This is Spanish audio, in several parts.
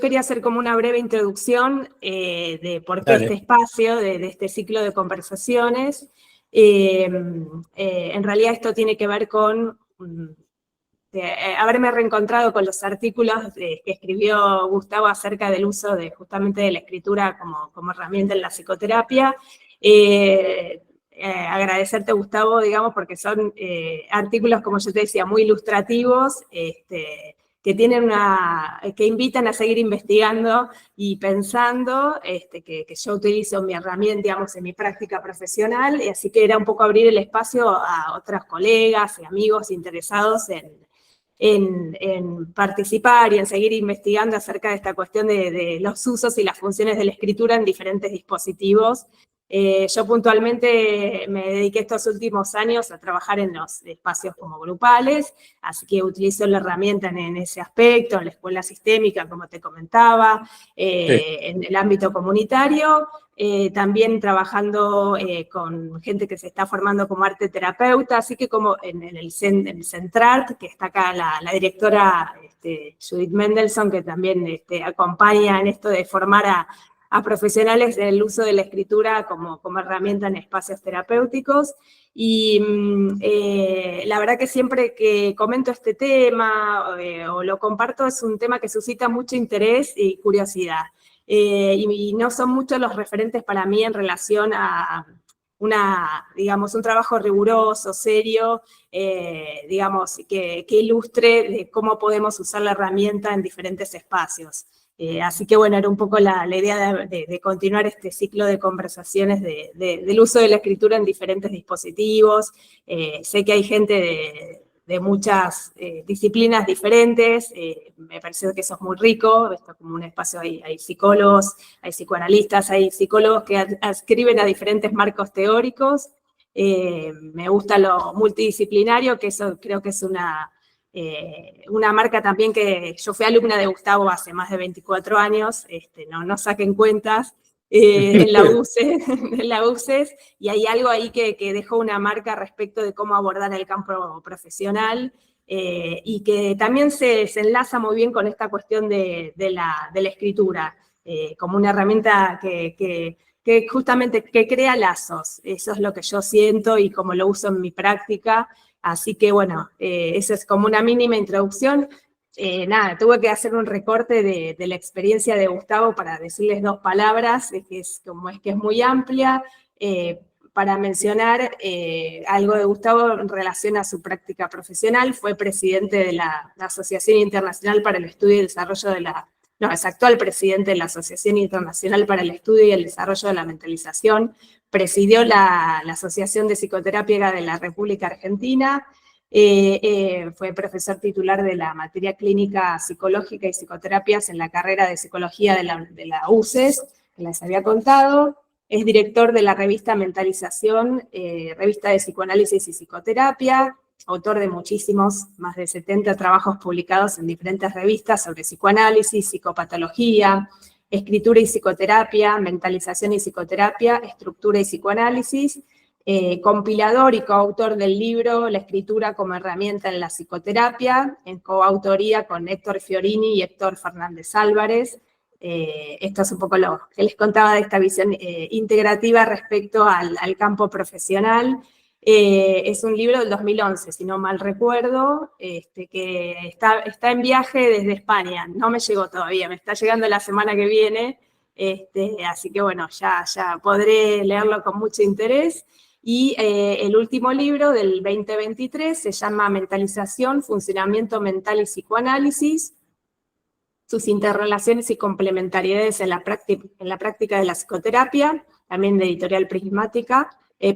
quería hacer como una breve introducción de por qué Dale. este espacio, de este ciclo de conversaciones. En realidad esto tiene que ver con haberme reencontrado con los artículos que escribió Gustavo acerca del uso justamente de la escritura como herramienta en la psicoterapia. Agradecerte, Gustavo, digamos, porque son artículos, como yo te decía, muy ilustrativos, que invitan a seguir investigando y pensando, que yo utilizo mi herramienta, digamos, en mi práctica profesional, y así que era un poco abrir el espacio a otros colegas y amigos interesados en participar y en seguir investigando acerca de esta cuestión de los usos y las funciones de la escritura en diferentes dispositivos. Yo puntualmente me dediqué estos últimos años a trabajar en los espacios como grupales, así que utilizo la herramienta en ese aspecto, en la escuela sistémica, como te comentaba, en el ámbito comunitario, también trabajando con gente que se está formando como arte terapeuta, así que como en el Centrart, que está acá la directora Judith Mendelssohn, que también acompaña en esto de formar a profesionales en el uso de la escritura como herramienta en espacios terapéuticos. Y la verdad que siempre que comento este tema o lo comparto, es un tema que suscita mucho interés y curiosidad. Y no son muchos los referentes para mí en relación a digamos, un trabajo riguroso, serio, digamos, que ilustre de cómo podemos usar la herramienta en diferentes espacios. Así que bueno, era un poco la idea de continuar este ciclo de conversaciones del uso de la escritura en diferentes dispositivos. Sé que hay gente de muchas disciplinas diferentes, me parece que eso es muy rico, esto es como un espacio, hay psicólogos, hay psicoanalistas, hay psicólogos que adscriben a diferentes marcos teóricos. Me gusta lo multidisciplinario, que eso creo que es una marca también que yo fui alumna de Gustavo hace más de 24 años, no saquen cuentas, en la UCES, y hay algo ahí que dejó una marca respecto de cómo abordar el campo profesional, y que también se enlaza muy bien con esta cuestión de la escritura, como una herramienta que justamente que crea lazos. Eso es lo que yo siento y como lo uso en mi práctica. Así que bueno, eso es como una mínima introducción. Nada, tuve que hacer un recorte de la experiencia de Gustavo para decirles dos palabras, que es muy amplia, para mencionar algo de Gustavo en relación a su práctica profesional. Fue presidente de la Asociación Internacional para el Estudio y Desarrollo es actual presidente de la Asociación Internacional para el Estudio y el Desarrollo de la Mentalización, presidió la Asociación de Psicoterapia de la República Argentina, fue profesor titular de la materia clínica psicológica y psicoterapias en la carrera de psicología de la UCES, que les había contado. Es director de la revista Mentalización, revista de psicoanálisis y psicoterapia, autor de muchísimos, más de 70 trabajos publicados en diferentes revistas sobre psicoanálisis, psicopatología, escritura y psicoterapia, mentalización y psicoterapia, estructura y psicoanálisis, compilador y coautor del libro La escritura como herramienta en la psicoterapia, en coautoría con Héctor Fiorini y Héctor Fernández Álvarez. Esto es un poco lo que les contaba de esta visión integrativa respecto al campo profesional. Es un libro del 2011, si no mal recuerdo, que está en viaje desde España. No me llegó todavía, me está llegando la semana que viene, así que bueno, ya podré leerlo con mucho interés. Y el último libro del 2023 se llama Mentalización, Funcionamiento Mental y Psicoanálisis, sus interrelaciones y complementariedades en la práctica de la psicoterapia, también de editorial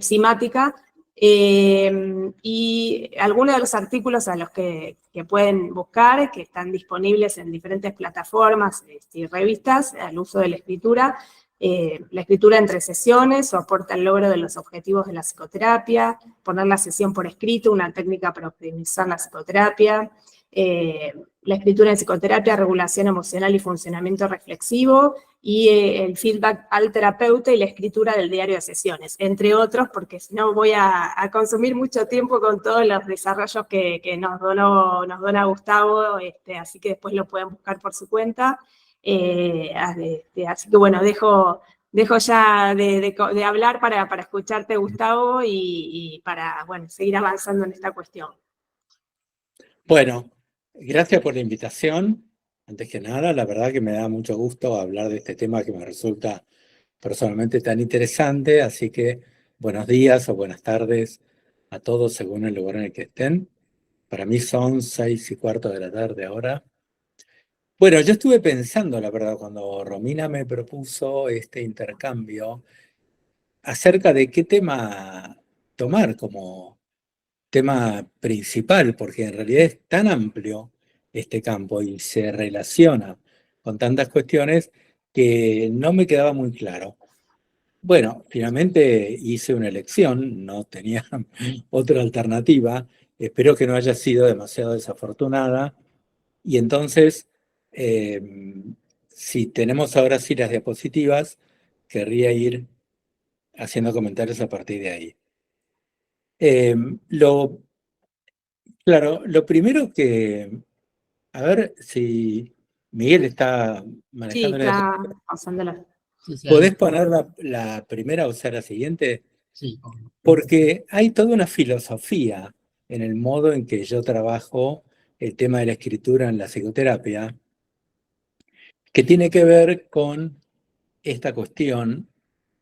Psimática, y algunos de los artículos a los que pueden buscar, que están disponibles en diferentes plataformas y revistas, al uso de la escritura entre sesiones, o aporta el logro de los objetivos de la psicoterapia, poner la sesión por escrito, una técnica para optimizar la psicoterapia, la escritura en psicoterapia, regulación emocional y funcionamiento reflexivo, y el feedback al terapeuta y la escritura del diario de sesiones, entre otros, porque si no voy a consumir mucho tiempo con todos los desarrollos que nos dona Gustavo, así que después lo pueden buscar por su cuenta. Así que bueno, dejo ya de hablar para escucharte, Gustavo, y para, bueno, seguir avanzando en esta cuestión. Bueno, gracias por la invitación. Antes que nada, la verdad que me da mucho gusto hablar de este tema que me resulta personalmente tan interesante, así que buenos días o buenas tardes a todos según el lugar en el que estén. Para mí son 6:15 de la tarde ahora. Bueno, yo estuve pensando, la verdad, cuando Romina me propuso este intercambio, acerca de qué tema tomar como tema principal, porque en realidad es tan amplio este campo y se relaciona con tantas cuestiones que no me quedaba muy claro. Bueno, finalmente hice una elección, no tenía otra alternativa, espero que no haya sido demasiado desafortunada, y entonces, eh, si tenemos ahora sí las diapositivas, querría ir haciendo comentarios a partir de ahí. Eh, lo, claro, lo primero que, a ver si Miguel está Sí, manejando la está diapositiva. pasándola. Sí, sí, ahí. ¿Podés poner la primera, o sea, la siguiente? Sí, Porque hay toda una filosofía en el modo en que yo trabajo el tema de la escritura en la psicoterapia, que tiene que ver con esta cuestión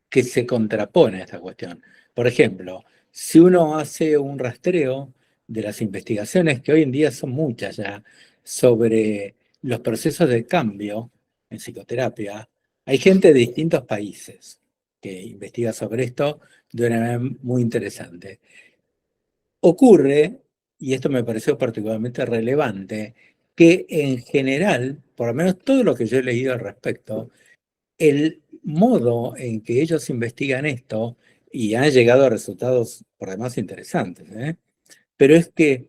que se contrapone a esta cuestión. Por ejemplo, si uno hace un rastreo de las investigaciones, que hoy en día son muchas ya, sobre los procesos de cambio en psicoterapia, hay gente de distintos países que investiga sobre esto de una manera muy interesante. Ocurre, y esto me pareció particularmente relevante, que en general, por lo menos todo lo que yo he leído al respecto, el modo en que ellos investigan esto, y han llegado a resultados por demás interesantes, pero es que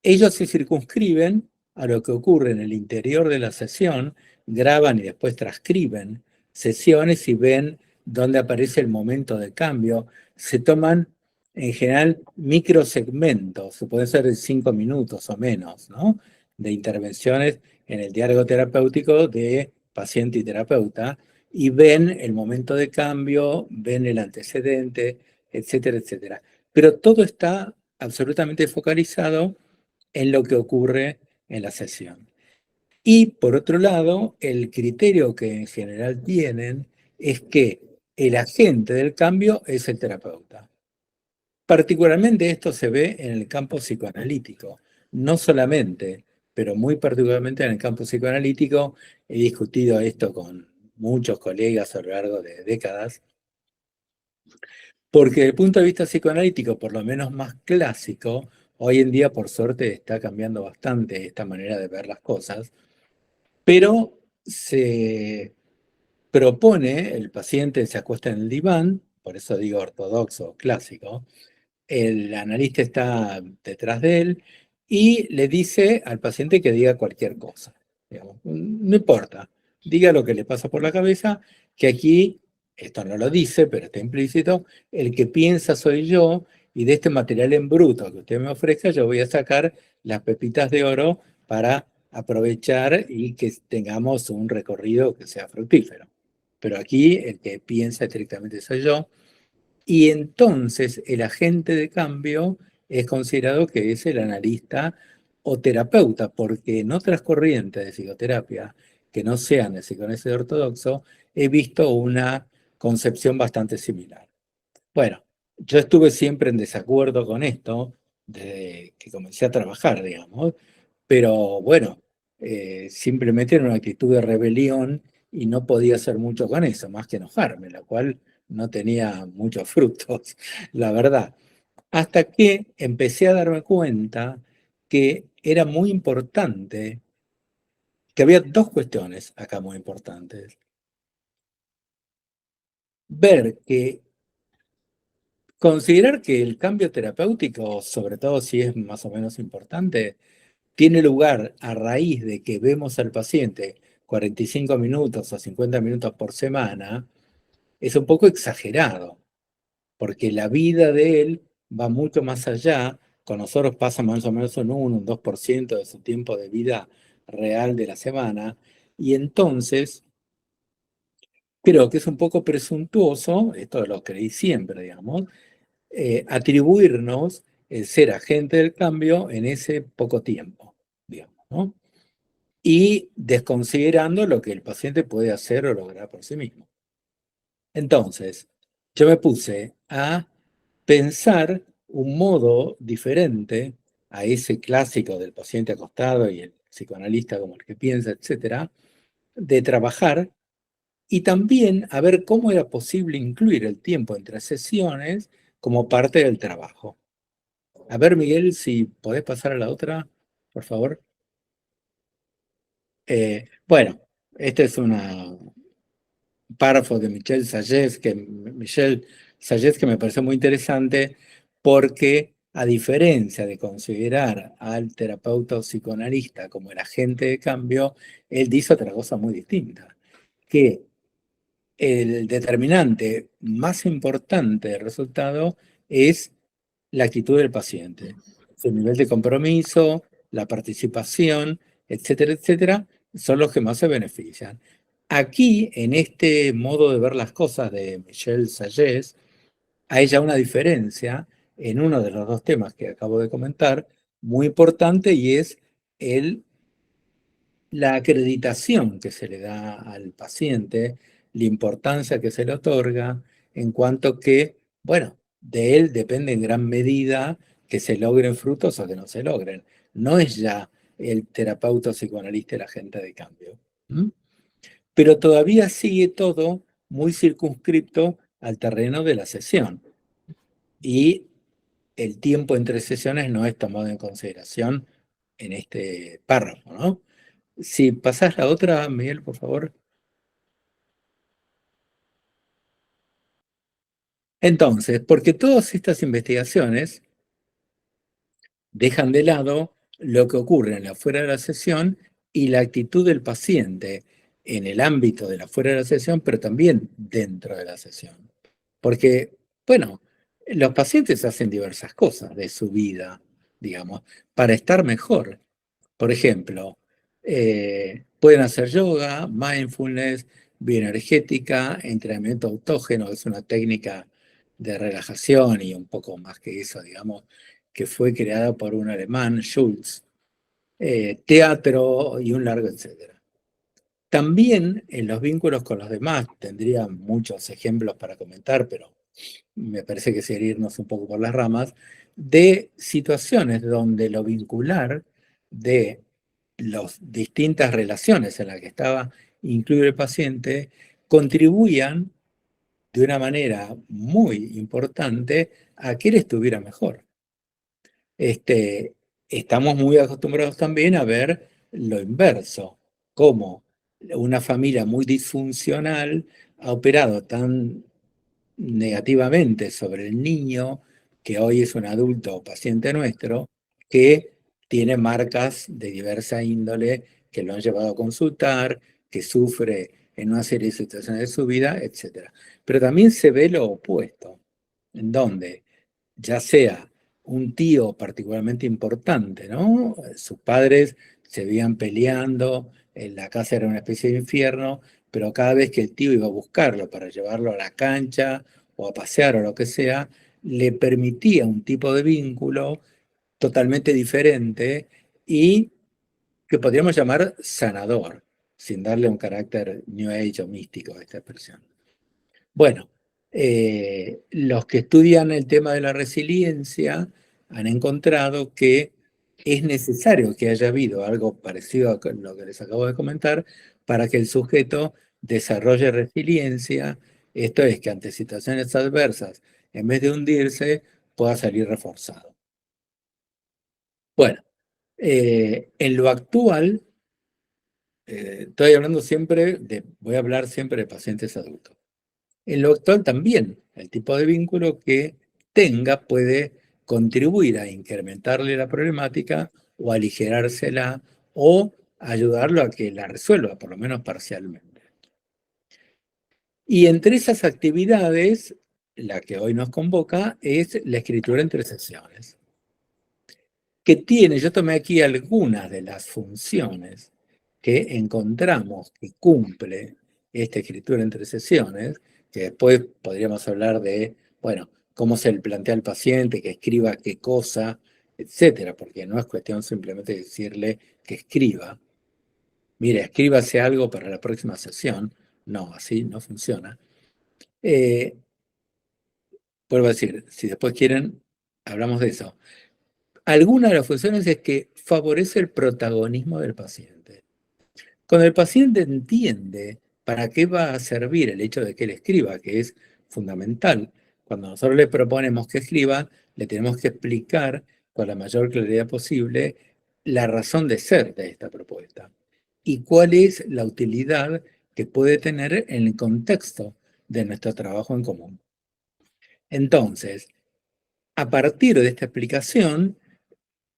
ellos se circunscriben a lo que ocurre en el interior de la sesión, graban y después transcriben sesiones y ven dónde aparece el momento de cambio. Se toman en general microsegmentos, puede ser de 5 minutos o menos, ¿no? De intervenciones en el diálogo terapéutico de paciente y terapeuta, y ven el momento de cambio, ven el antecedente, etcétera, etcétera. Pero todo está absolutamente focalizado en lo que ocurre en la sesión. Y por otro lado, el criterio que en general tienen es que el agente del cambio es el terapeuta. Particularmente esto se ve en el campo psicoanalítico. No solamente, pero muy particularmente en el campo psicoanalítico. He discutido esto con muchos colegas a lo largo de décadas, porque desde el punto de vista psicoanalítico, por lo menos más clásico, hoy en día por suerte está cambiando bastante esta manera de ver las cosas, pero se propone, el paciente se acuesta en el diván, por eso digo ortodoxo, clásico, el analista está detrás de él y le dice al paciente que diga cualquier cosa. Digamos, no importa, diga lo que le pasa por la cabeza, que aquí, esto no lo dice, pero está implícito, el que piensa soy yo, y de este material en bruto que usted me ofrezca, yo voy a sacar las pepitas de oro para aprovechar y que tengamos un recorrido que sea fructífero. Pero aquí el que piensa estrictamente soy yo, y entonces el agente de cambio es considerado que es el analista o terapeuta, porque en otras corrientes de psicoterapia que no sean el psicoanálisis ortodoxo, he visto una concepción bastante similar. Bueno, yo estuve siempre en desacuerdo con esto desde que comencé a trabajar, digamos, pero bueno, simplemente era una actitud de rebelión y no podía hacer mucho con eso, más que enojarme, la cual no tenía muchos frutos, la verdad. Hasta que empecé a darme cuenta que era muy importante, que había dos cuestiones acá muy importantes. Ver que, considerar que el cambio terapéutico, sobre todo si es más o menos importante, tiene lugar a raíz de que vemos al paciente 45 minutos o 50 minutos por semana, es un poco exagerado, porque la vida de él va mucho más allá. Con nosotros pasa más o menos un 2% de su tiempo de vida real de la semana, Y entonces, creo que es un poco presuntuoso, esto lo creí siempre, digamos, atribuirnos el ser agente del cambio en ese poco tiempo, digamos, ¿no? Y desconsiderando lo que el paciente puede hacer o lograr por sí mismo. Entonces, yo me puse a pensar un modo diferente a ese clásico del paciente acostado y el psicoanalista como el que piensa, etcétera, de trabajar y también a ver cómo era posible incluir el tiempo entre sesiones como parte del trabajo. A ver, Miguel, si podés pasar a la otra, por favor. Bueno, este es un párrafo de Michel Sayez que me pareció muy interesante porque a diferencia de considerar al terapeuta o psicoanalista como el agente de cambio, él dice otra cosa muy distinta, que el determinante más importante del resultado es la actitud del paciente, su nivel de compromiso, la participación, etcétera, etcétera, son los que más se benefician. Aquí, en este modo de ver las cosas de Michel Sayez, hay ya una diferencia en uno de los dos temas que acabo de comentar, muy importante, y es el la acreditación que se le da al paciente, la importancia que se le otorga, en cuanto que, bueno, de él depende en gran medida que se logren frutos o que no se logren. No es ya el terapeuta o psicoanalista el agente de cambio. ¿Mm? Pero todavía sigue todo muy circunscripto al terreno de la sesión. Y el tiempo entre sesiones no es tomado en consideración en este párrafo, ¿no? Si pasás la otra, Miguel, por favor. Entonces, porque todas estas investigaciones dejan de lado lo que ocurre en la fuera de la sesión y la actitud del paciente en el ámbito de la fuera de la sesión, pero también dentro de la sesión. Porque, bueno, los pacientes hacen diversas cosas de su vida, digamos, para estar mejor. Por ejemplo, pueden hacer yoga, mindfulness, bioenergética, entrenamiento autógeno, es una técnica de relajación y un poco más que eso, digamos, que fue creada por un alemán, Schulz, teatro y un largo etcétera. También en los vínculos con los demás, tendría muchos ejemplos para comentar, pero me parece que sería irnos un poco por las ramas, de situaciones donde lo vincular de las distintas relaciones en las que estaba incluido el paciente contribuían de una manera muy importante a que él estuviera mejor. Estamos muy acostumbrados también a ver lo inverso, cómo una familia muy disfuncional ha operado tan negativamente sobre el niño, que hoy es un adulto o paciente nuestro, que tiene marcas de diversa índole que lo han llevado a consultar, que sufre en una serie de situaciones de su vida, etc. Pero también se ve lo opuesto, en donde ya sea un tío particularmente importante, ¿no? Sus padres se veían peleando, en la casa era una especie de infierno, pero cada vez que el tío iba a buscarlo para llevarlo a la cancha o a pasear o lo que sea, le permitía un tipo de vínculo totalmente diferente y que podríamos llamar sanador, sin darle un carácter New Age o místico a esta expresión. Bueno, los que estudian el tema de la resiliencia han encontrado que es necesario que haya habido algo parecido a lo que les acabo de comentar para que el sujeto desarrolle resiliencia, esto es que ante situaciones adversas, en vez de hundirse, pueda salir reforzado. Bueno, en lo actual, voy a hablar siempre de pacientes adultos. En lo actual también, el tipo de vínculo que tenga puede contribuir a incrementarle la problemática o aligerársela o ayudarlo a que la resuelva, por lo menos parcialmente. Y entre esas actividades, la que hoy nos convoca es la escritura entre sesiones, que tiene, yo tomé aquí algunas de las funciones que encontramos que cumple esta escritura entre sesiones, que después podríamos hablar de, bueno, cómo se le plantea al paciente, que escriba qué cosa, etcétera, porque no es cuestión simplemente de decirle que escriba. Mire, escríbase algo para la próxima sesión. No, así no funciona. Vuelvo a decir, si después quieren, hablamos de eso. Alguna de las funciones es que favorece el protagonismo del paciente. Cuando el paciente entiende para qué va a servir el hecho de que él escriba, que es fundamental, cuando nosotros le proponemos que escriba, le tenemos que explicar con la mayor claridad posible la razón de ser de esta propuesta y cuál es la utilidad que puede tener en el contexto de nuestro trabajo en común. Entonces, a partir de esta explicación,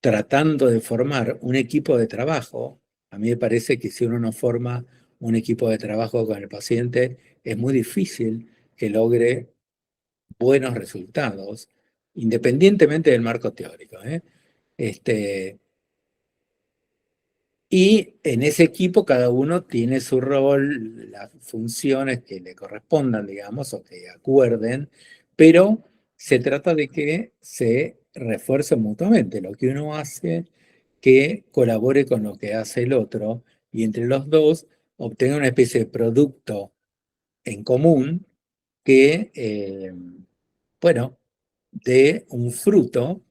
tratando de formar un equipo de trabajo, a mí me parece que si uno no forma un equipo de trabajo con el paciente, es muy difícil que logre buenos resultados, independientemente del marco teórico. Y en ese equipo cada uno tiene su rol, las funciones que le correspondan, digamos, o que acuerden, pero se trata de que se refuercen mutuamente. Lo que uno hace, que colabore con lo que hace el otro, y entre los dos obtenga una especie de producto en común que, bueno, dé un fruto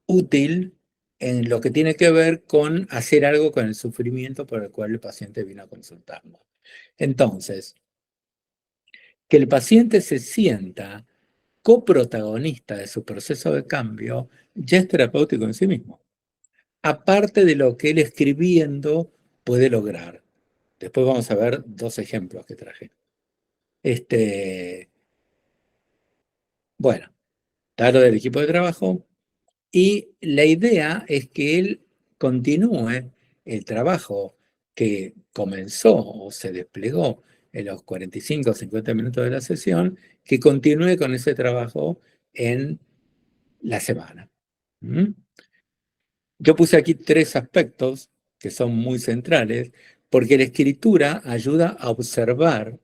útil en lo que tiene que ver con hacer algo con el sufrimiento por el cual el paciente vino a consultarnos. Entonces, que el paciente se sienta coprotagonista de su proceso de cambio ya es terapéutico en sí mismo. Aparte de lo que él escribiendo puede lograr. Después vamos a ver dos ejemplos que traje. Bueno, está lo del equipo de trabajo. Y la idea es que él continúe el trabajo que comenzó o se desplegó en los 45 o 50 minutos de la sesión, que continúe con ese trabajo en la semana. ¿Mm? Yo puse aquí tres aspectos que son muy centrales, porque la escritura ayuda a observar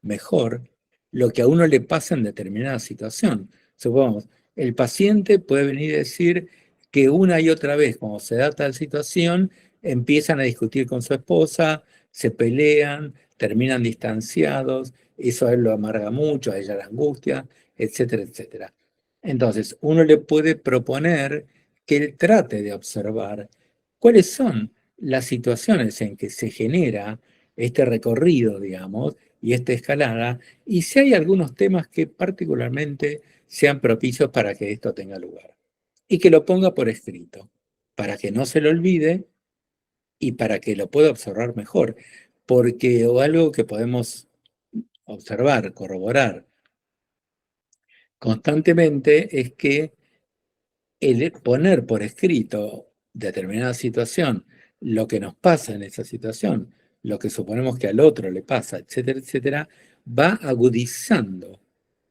mejor lo que a uno le pasa en determinada situación. Supongamos, el paciente puede venir y decir que una y otra vez, cuando se da tal situación, empiezan a discutir con su esposa, se pelean, terminan distanciados, eso a él lo amarga mucho, a ella la angustia, etcétera, etcétera. Entonces, uno le puede proponer que él trate de observar cuáles son las situaciones en que se genera este recorrido, digamos, y esta escalada, y si hay algunos temas que particularmente sean propicios para que esto tenga lugar. Y que lo ponga por escrito, para que no se lo olvide y para que lo pueda observar mejor. Porque o algo que podemos observar, corroborar constantemente es que el poner por escrito determinada situación, lo que nos pasa en esa situación, lo que suponemos que al otro le pasa, etcétera, etcétera, va agudizando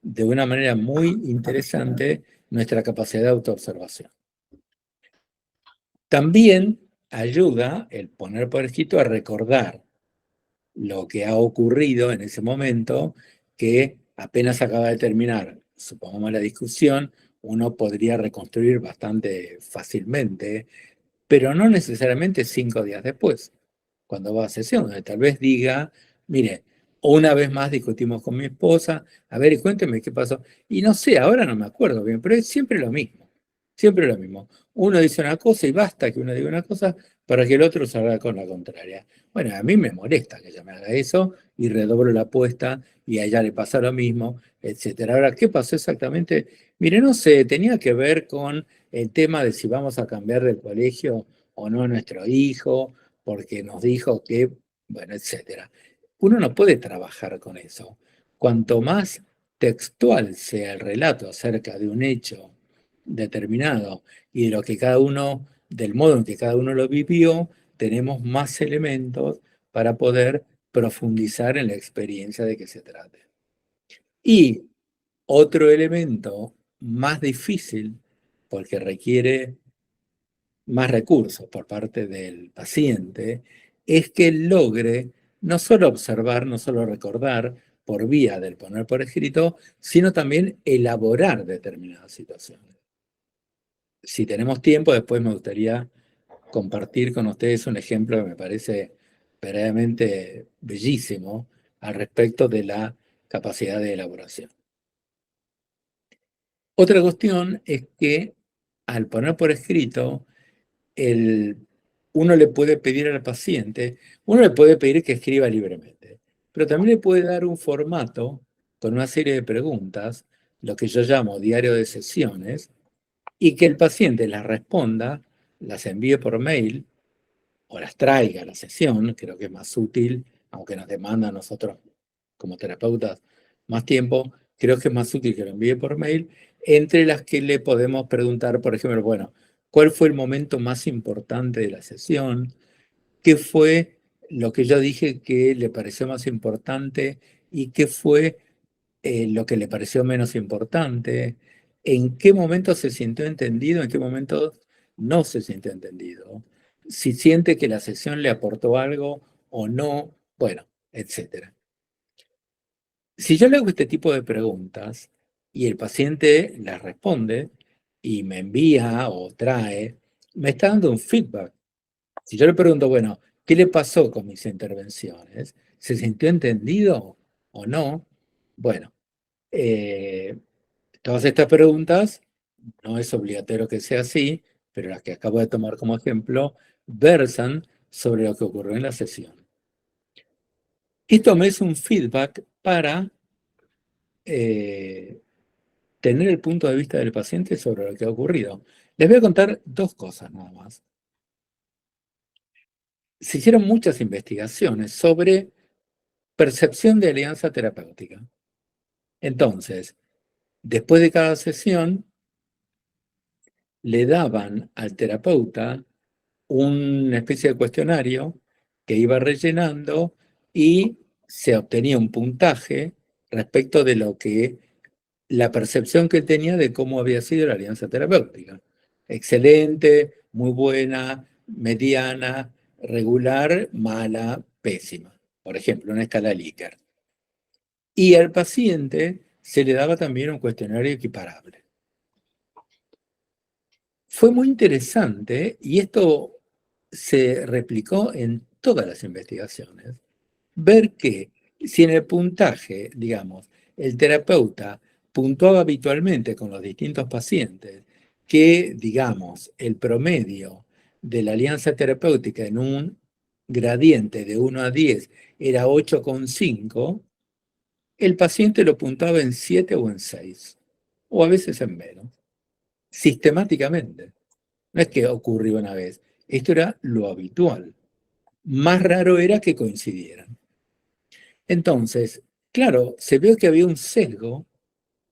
de una manera muy interesante nuestra capacidad de autoobservación. También ayuda el poner por escrito a recordar lo que ha ocurrido en ese momento, que apenas acaba de terminar, supongamos la discusión, uno podría reconstruir bastante fácilmente, pero no necesariamente 5 días después, cuando va a sesión, donde tal vez diga, mire, una vez más discutimos con mi esposa, a ver, y cuénteme qué pasó. Y no sé, ahora no me acuerdo bien, pero es siempre lo mismo, siempre lo mismo. Uno dice una cosa y basta que uno diga una cosa para que el otro salga con la contraria. Bueno, a mí me molesta que ella me haga eso y redoblo la apuesta y a ella le pasa lo mismo, etcétera. Ahora, ¿qué pasó exactamente? Mire, no sé, tenía que ver con el tema de si vamos a cambiar de colegio o no a nuestro hijo, porque nos dijo que, bueno, etcétera. Uno no puede trabajar con eso. Cuanto más textual sea el relato acerca de un hecho determinado y de lo que cada uno, del modo en que cada uno lo vivió, tenemos más elementos para poder profundizar en la experiencia de que se trate. Y otro elemento más difícil, porque requiere más recursos por parte del paciente, es que él logre no solo observar, no solo recordar por vía del poner por escrito, sino también elaborar determinadas situaciones. Si tenemos tiempo, después me gustaría compartir con ustedes un ejemplo que me parece verdaderamente bellísimo al respecto de la capacidad de elaboración. Otra cuestión es que al poner por escrito, uno le puede pedir al paciente, uno le puede pedir que escriba libremente, pero también le puede dar un formato con una serie de preguntas, lo que yo llamo diario de sesiones, y que el paciente las responda, las envíe por mail o las traiga a la sesión. Creo que es más útil, aunque nos demanda a nosotros como terapeutas más tiempo, creo que es más útil que lo envíe por mail, entre las que le podemos preguntar, por ejemplo, bueno, ¿cuál fue el momento más importante de la sesión? ¿Qué fue lo que yo dije que le pareció más importante y qué fue lo que le pareció menos importante? ¿En qué momento se sintió entendido? ¿En qué momento no se sintió entendido? Si siente que la sesión le aportó algo o no, bueno, etcétera. Si yo le hago este tipo de preguntas y el paciente las responde y me envía o trae, me está dando un feedback. Si yo le pregunto, bueno, ¿qué le pasó con mis intervenciones? ¿Se sintió entendido o no? Bueno, todas estas preguntas, no es obligatorio que sea así, pero las que acabo de tomar como ejemplo, versan sobre lo que ocurrió en la sesión. Esto me es un feedback para tener el punto de vista del paciente sobre lo que ha ocurrido. Les voy a contar dos cosas nada más. Se hicieron muchas investigaciones sobre percepción de alianza terapéutica. Entonces, después de cada sesión, le daban al terapeuta una especie de cuestionario que iba rellenando y se obtenía un puntaje respecto de lo que la percepción que tenía de cómo había sido la alianza terapéutica. Excelente, muy buena, mediana, regular, mala, pésima. Por ejemplo, una escala Likert. Y al paciente se le daba también un cuestionario equiparable. Fue muy interesante y esto se replicó en todas las investigaciones, ver que si en el puntaje, digamos, el terapeuta puntuaba habitualmente con los distintos pacientes que, digamos, el promedio de la alianza terapéutica en un gradiente de 1 a 10 era 8,5, el paciente lo puntuaba en 7 o en 6, o a veces en menos, sistemáticamente. No es que ocurrió una vez, esto era lo habitual. Más raro era que coincidieran. Entonces, claro, se vio que había un sesgo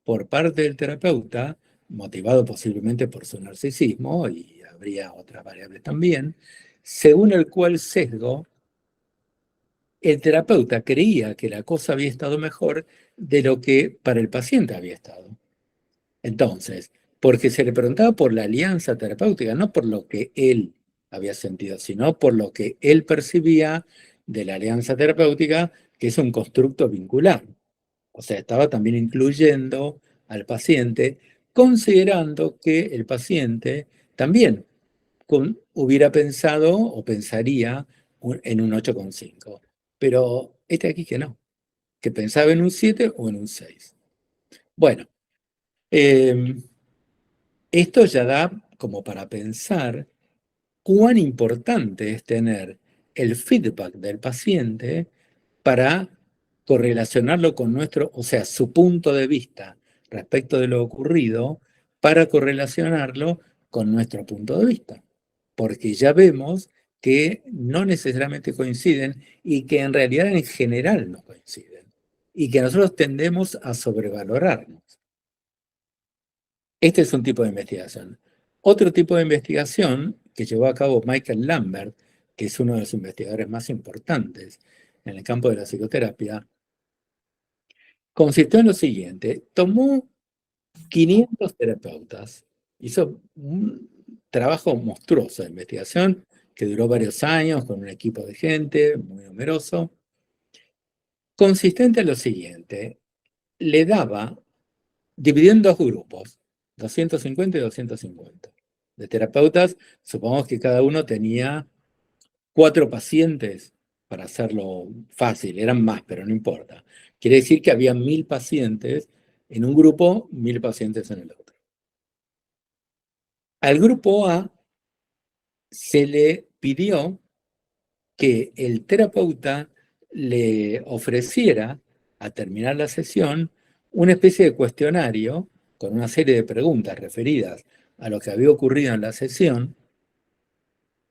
por parte del terapeuta, motivado posiblemente por su narcisismo, y habría otras variables también, según el cual sesgo el terapeuta creía que la cosa había estado mejor de lo que para el paciente había estado. Entonces, porque se le preguntaba por la alianza terapéutica, no por lo que él había sentido, sino por lo que él percibía de la alianza terapéutica, que es un constructo vincular. O sea, estaba también incluyendo al paciente, considerando que el paciente también hubiera pensado o pensaría en un 8,5. Pero este aquí que no, que pensaba en un 7 o en un 6. Bueno, esto ya da como para pensar cuán importante es tener el feedback del paciente para correlacionarlo con nuestro, o sea, su punto de vista respecto de lo ocurrido, para correlacionarlo con nuestro punto de vista. Porque ya vemos que no necesariamente coinciden y que en realidad en general no coinciden. Y que nosotros tendemos a sobrevalorarnos. Este es un tipo de investigación. Otro tipo de investigación que llevó a cabo Michael Lambert, que es uno de los investigadores más importantes en el campo de la psicoterapia, consistió en lo siguiente. Tomó 500 terapeutas, hizo trabajo monstruoso de investigación que duró varios años con un equipo de gente muy numeroso, consistente en lo siguiente: le daba, dividió en dos grupos, 250 y 250, de terapeutas. Supongamos que cada uno tenía 4 pacientes, para hacerlo fácil, eran más, pero no importa. Quiere decir que había 1000 pacientes en un grupo, 1000 pacientes en el otro. Al grupo A se le pidió que el terapeuta le ofreciera, a terminar la sesión, una especie de cuestionario con una serie de preguntas referidas a lo que había ocurrido en la sesión,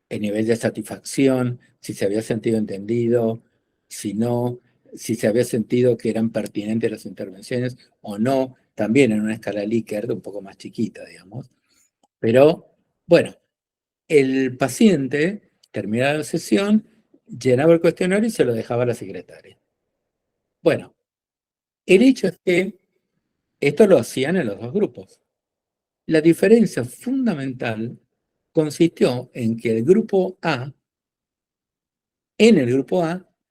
el nivel de satisfacción, si se había sentido entendido, si no, si se había sentido que eran pertinentes las intervenciones o no, también en una escala Likert un poco más chiquita, digamos. Pero, bueno, el paciente, terminaba la sesión, llenaba el cuestionario y se lo dejaba a la secretaria. Bueno, el hecho es que esto lo hacían en los dos grupos. La diferencia fundamental consistió en que en el grupo A,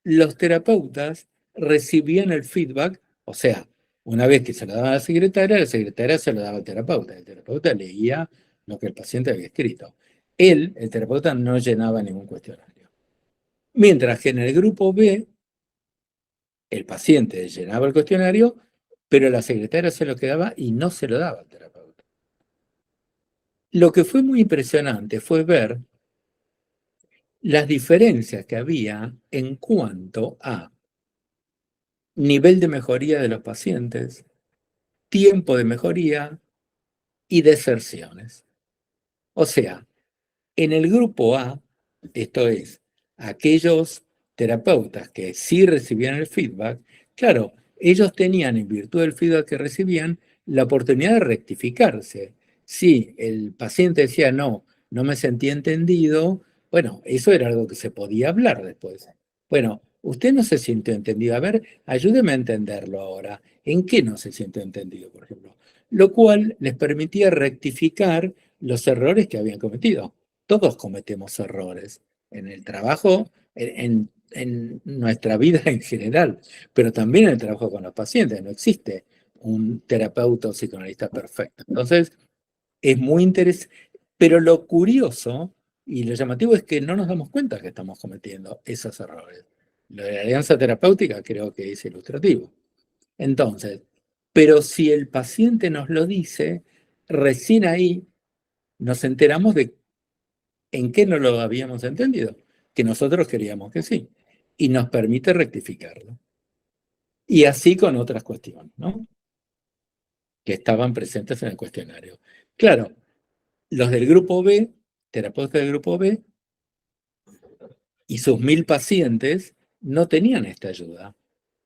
los terapeutas recibían el feedback, o sea, una vez que se lo daba a la secretaria se lo daba al terapeuta. El terapeuta leía lo que el paciente había escrito. El terapeuta, no llenaba ningún cuestionario. Mientras que en el grupo B, el paciente llenaba el cuestionario, pero la secretaria se lo quedaba y no se lo daba al terapeuta. Lo que fue muy impresionante fue ver las diferencias que había en cuanto a nivel de mejoría de los pacientes, tiempo de mejoría y deserciones. O sea, en el grupo A, esto es, aquellos terapeutas que sí recibían el feedback, claro, ellos tenían, en virtud del feedback que recibían, la oportunidad de rectificarse. Si el paciente decía, no, no me sentí entendido, bueno, eso era algo que se podía hablar después. Bueno, usted no se sintió entendido. A ver, ayúdeme a entenderlo ahora. ¿En qué no se sintió entendido, por ejemplo? Lo cual les permitía rectificar los errores que habían cometido. Todos cometemos errores en el trabajo, en nuestra vida en general, pero también en el trabajo con los pacientes. No existe un terapeuta o psicoanalista perfecto. Entonces, es muy interesante. Pero lo curioso y lo llamativo es que no nos damos cuenta que estamos cometiendo esos errores. Lo de la alianza terapéutica creo que es ilustrativo. Entonces, pero si el paciente nos lo dice, recién ahí nos enteramos de en qué no lo habíamos entendido, que nosotros queríamos que sí, y nos permite rectificarlo. Y así con otras cuestiones, ¿no?, que estaban presentes en el cuestionario. Claro, los del grupo B, terapeutas del grupo B, y sus 1000 pacientes no tenían esta ayuda.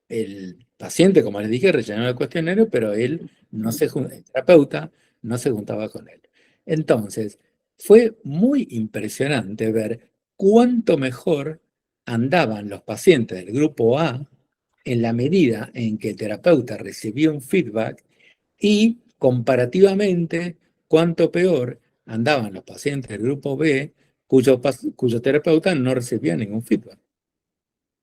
El paciente, como les dije, rellenaba el cuestionario, pero el terapeuta no se juntaba con él. Entonces, fue muy impresionante ver cuánto mejor andaban los pacientes del grupo A en la medida en que el terapeuta recibía un feedback y comparativamente cuánto peor andaban los pacientes del grupo B cuyo terapeuta no recibía ningún feedback.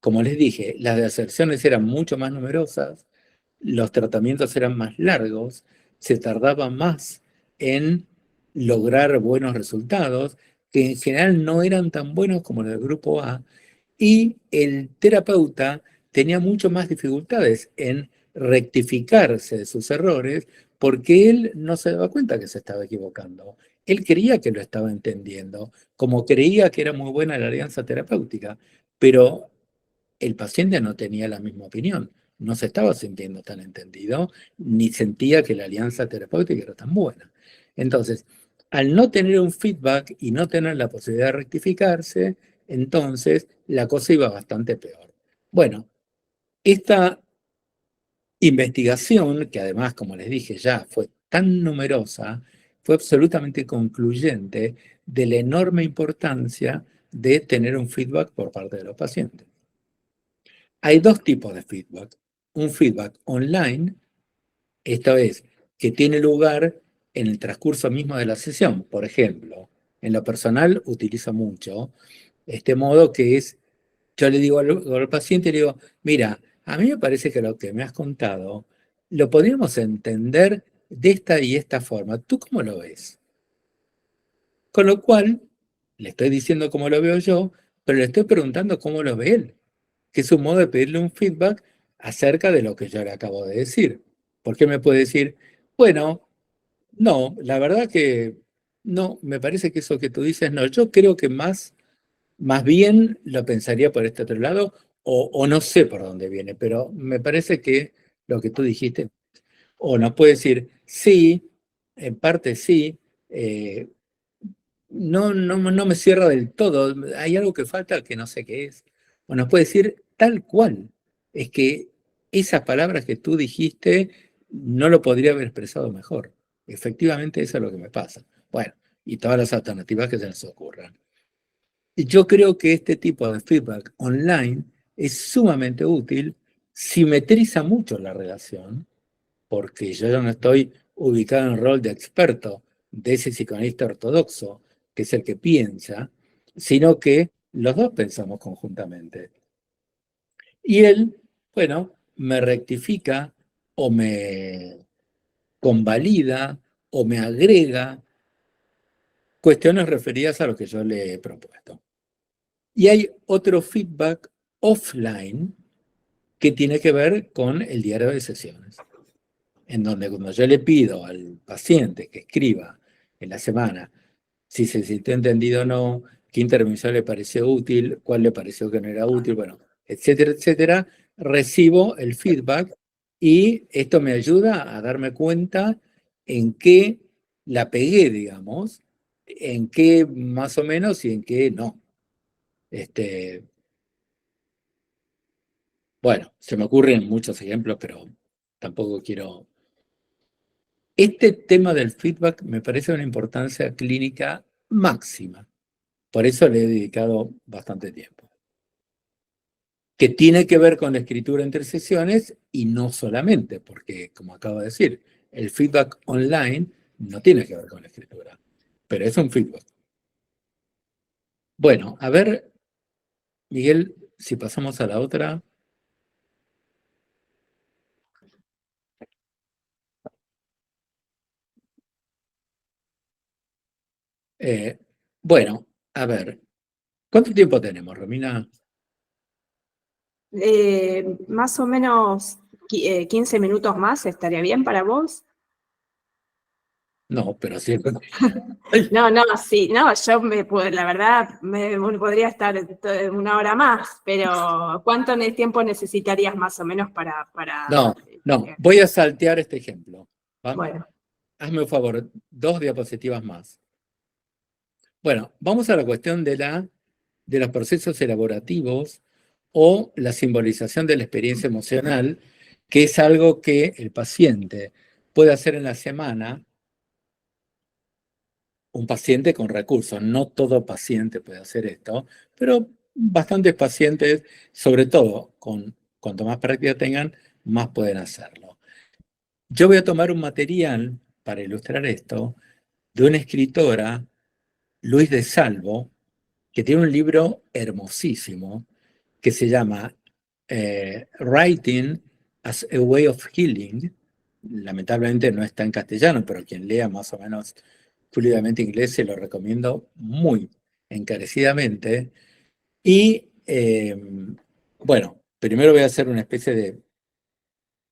Como les dije, las deserciones eran mucho más numerosas, los tratamientos eran más largos, se tardaba más en lograr buenos resultados, que en general no eran tan buenos como los del grupo A, y el terapeuta tenía mucho más dificultades en rectificarse de sus errores porque él no se daba cuenta que se estaba equivocando. Él creía que lo estaba entendiendo, como creía que era muy buena la alianza terapéutica, pero el paciente no tenía la misma opinión, no se estaba sintiendo tan entendido, ni sentía que la alianza terapéutica era tan buena. Entonces, al no tener un feedback y no tener la posibilidad de rectificarse, entonces la cosa iba bastante peor. Bueno, esta investigación, que además, como les dije ya, fue tan numerosa, fue absolutamente concluyente de la enorme importancia de tener un feedback por parte de los pacientes. Hay dos tipos de feedback. Un feedback online, esto es, que tiene lugar en el transcurso mismo de la sesión. Por ejemplo, en lo personal utilizo mucho este modo que es, yo le digo al paciente, le digo, mira, a mí me parece que lo que me has contado lo podríamos entender de esta y esta forma. ¿Tú cómo lo ves? Con lo cual, le estoy diciendo cómo lo veo yo, pero le estoy preguntando cómo lo ve él, que es un modo de pedirle un feedback acerca de lo que yo le acabo de decir. Porque me puede decir, bueno, no, la verdad que no, me parece que eso que tú dices, no, yo creo que más bien lo pensaría por este otro lado, o no sé por dónde viene, pero me parece que lo que tú dijiste, o nos puede decir, sí, en parte sí, eh, no me cierra del todo, hay algo que falta que no sé qué es. O nos puede decir tal cual, es que esas palabras que tú dijiste no lo podría haber expresado mejor. Efectivamente, eso es lo que me pasa. Bueno, y todas las alternativas que se nos ocurran. Y yo creo que este tipo de feedback online es sumamente útil, simetriza mucho la relación, porque yo ya no estoy ubicado en el rol de experto de ese psicoanalista ortodoxo, que es el que piensa, sino que los dos pensamos conjuntamente. Y él, bueno, me rectifica o me convalida o me agrega cuestiones referidas a lo que yo le he propuesto. Y hay otro feedback offline que tiene que ver con el diario de sesiones, en donde cuando yo le pido al paciente que escriba en la semana si se sintió entendido o no, qué intervención le pareció útil, cuál le pareció que no era útil, bueno, etcétera, etcétera, recibo el feedback y esto me ayuda a darme cuenta en qué la pegué, digamos, en qué más o menos y en qué no. Bueno, se me ocurren muchos ejemplos, pero tampoco quiero. Este tema del feedback me parece de una importancia clínica máxima. Por eso le he dedicado bastante tiempo. Que tiene que ver con la escritura entre sesiones y no solamente, porque, como acabo de decir, el feedback online no tiene que ver con la escritura, pero es un feedback. Bueno, a ver, Miguel, si pasamos a la otra. Eh, bueno, a ver, ¿cuánto tiempo tenemos, Romina? Más o menos 15 minutos más, ¿estaría bien para vos? No, pero sí. No, no, sí, no, la verdad, me podría estar una hora más, pero ¿cuánto tiempo necesitarías más o menos No, no, voy a saltear este ejemplo. ¿Va? Bueno, Hazme un favor, 2 diapositivas más. Bueno, vamos a la cuestión de los procesos elaborativos o la simbolización de la experiencia emocional, que es algo que el paciente puede hacer en la semana, un paciente con recursos. No todo paciente puede hacer esto, pero bastantes pacientes, sobre todo cuanto más práctica tengan, más pueden hacerlo. Yo voy a tomar un material para ilustrar esto de una escritora, Luis de Salvo, que tiene un libro hermosísimo que se llama Writing as a Way of Healing. Lamentablemente no está en castellano, pero quien lea más o menos fluidamente inglés se lo recomiendo muy encarecidamente. Y bueno, primero voy a hacer una especie de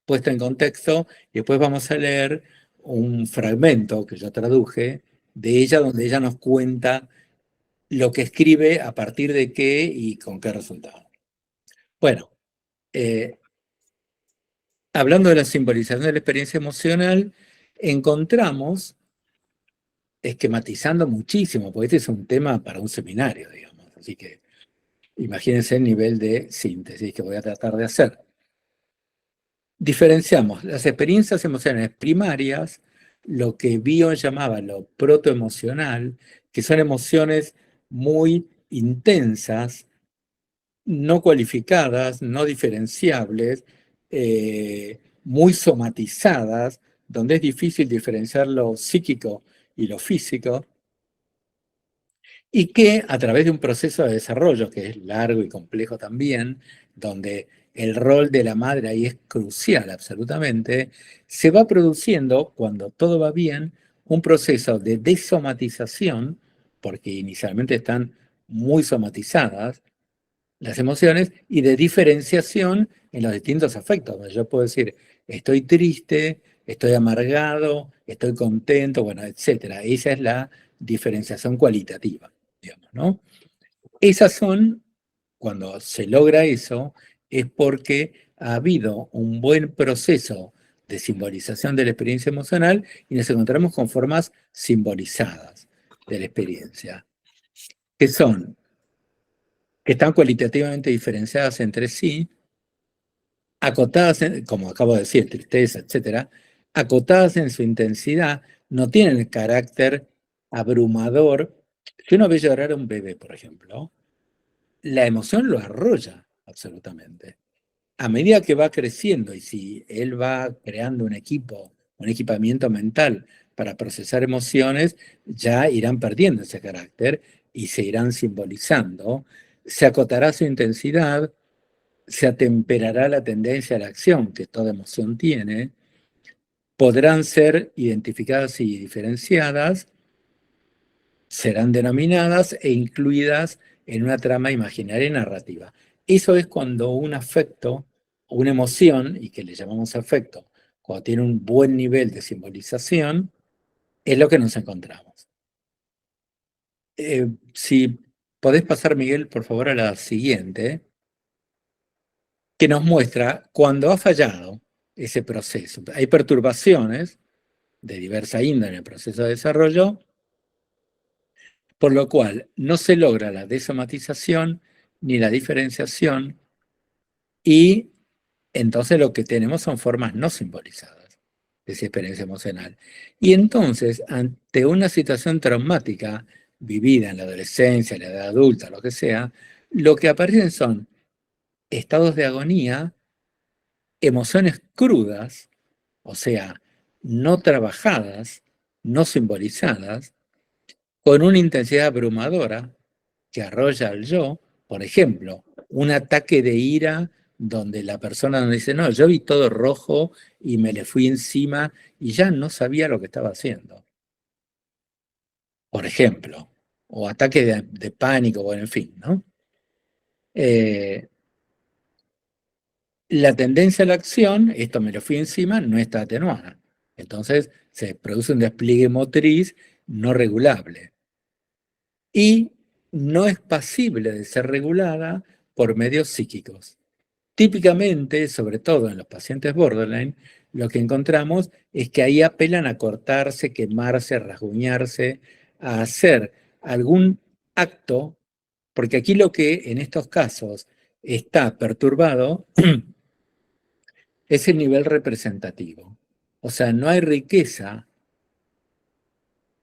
puesta en contexto y después vamos a leer un fragmento que yo traduje de ella, donde ella nos cuenta lo que escribe, a partir de qué y con qué resultado. Bueno, hablando de la simbolización de la experiencia emocional, encontramos, esquematizando muchísimo, porque este es un tema para un seminario, digamos, así que imagínense el nivel de síntesis que voy a tratar de hacer. Diferenciamos las experiencias emocionales primarias, lo que Bion llamaba lo protoemocional, que son emociones muy intensas, no cualificadas, no diferenciables, muy somatizadas, donde es difícil diferenciar lo psíquico y lo físico, y que a través de un proceso de desarrollo que es largo y complejo también, donde el rol de la madre ahí es crucial absolutamente, se va produciendo, cuando todo va bien, un proceso de desomatización, porque inicialmente están muy somatizadas las emociones, y de diferenciación en los distintos afectos. Yo puedo decir, estoy triste, estoy amargado, estoy contento, bueno, etcétera. Esa es la diferenciación cualitativa, digamos, ¿no? Esas son, cuando se logra eso, es porque ha habido un buen proceso de simbolización de la experiencia emocional y nos encontramos con formas simbolizadas de la experiencia, que son, que están cualitativamente diferenciadas entre sí, acotadas, como acabo de decir, tristeza, etcétera, acotadas en su intensidad, no tienen el carácter abrumador. Si uno ve llorar a un bebé, por ejemplo, la emoción lo arrolla absolutamente. A medida que va creciendo y si él va creando un equipo, un equipamiento mental para procesar emociones, ya irán perdiendo ese carácter y se irán simbolizando, se acotará su intensidad, se atemperará la tendencia a la acción que toda emoción tiene, podrán ser identificadas y diferenciadas, serán denominadas e incluidas en una trama imaginaria y narrativa. Eso es cuando un afecto, una emoción, y que le llamamos afecto, cuando tiene un buen nivel de simbolización, es lo que nos encontramos. Si podés pasar, Miguel, por favor, a la siguiente, que nos muestra cuando ha fallado ese proceso. Hay perturbaciones de diversa índole en el proceso de desarrollo, por lo cual no se logra la desomatización ni la diferenciación, y entonces lo que tenemos son formas no simbolizadas de esa experiencia emocional. Y entonces, ante una situación traumática vivida en la adolescencia, en la edad adulta, lo que sea, lo que aparecen son estados de agonía, emociones crudas, o sea, no trabajadas, no simbolizadas, con una intensidad abrumadora que arrolla al yo. Por ejemplo, un ataque de ira donde la persona nos dice, no, yo vi todo rojo y me le fui encima y ya no sabía lo que estaba haciendo. Por ejemplo, o ataque de pánico, bueno, en fin, ¿no? La tendencia a la acción, esto me lo fui encima, no está atenuada. Entonces se produce un despliegue motriz no regulable. Y no es pasible de ser regulada por medios psíquicos. Típicamente, sobre todo en los pacientes borderline, lo que encontramos es que ahí apelan a cortarse, quemarse, rasguñarse, a hacer algún acto, porque aquí lo que en estos casos está perturbado es el nivel representativo. O sea, no hay riqueza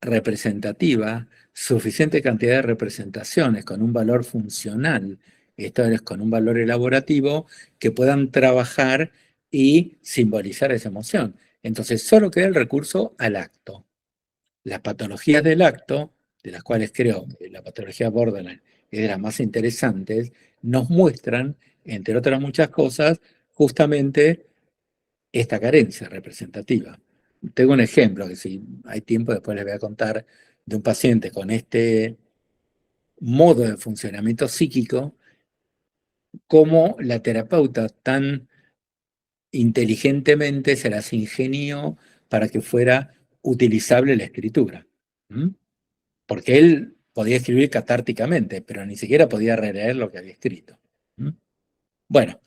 representativa, suficiente cantidad de representaciones con un valor funcional, esto es, con un valor elaborativo, que puedan trabajar y simbolizar esa emoción. Entonces, solo queda el recurso al acto. Las patologías del acto, de las cuales creo que la patología borderline es de las más interesantes, nos muestran, entre otras muchas cosas, justamente esta carencia representativa. Tengo un ejemplo que si hay tiempo después les voy a contar de un paciente con este modo de funcionamiento psíquico, cómo la terapeuta tan inteligentemente se las ingenió para que fuera utilizable la escritura. ¿Mm? Porque él podía escribir catárticamente, pero ni siquiera podía releer lo que había escrito. ¿Mm? Bueno,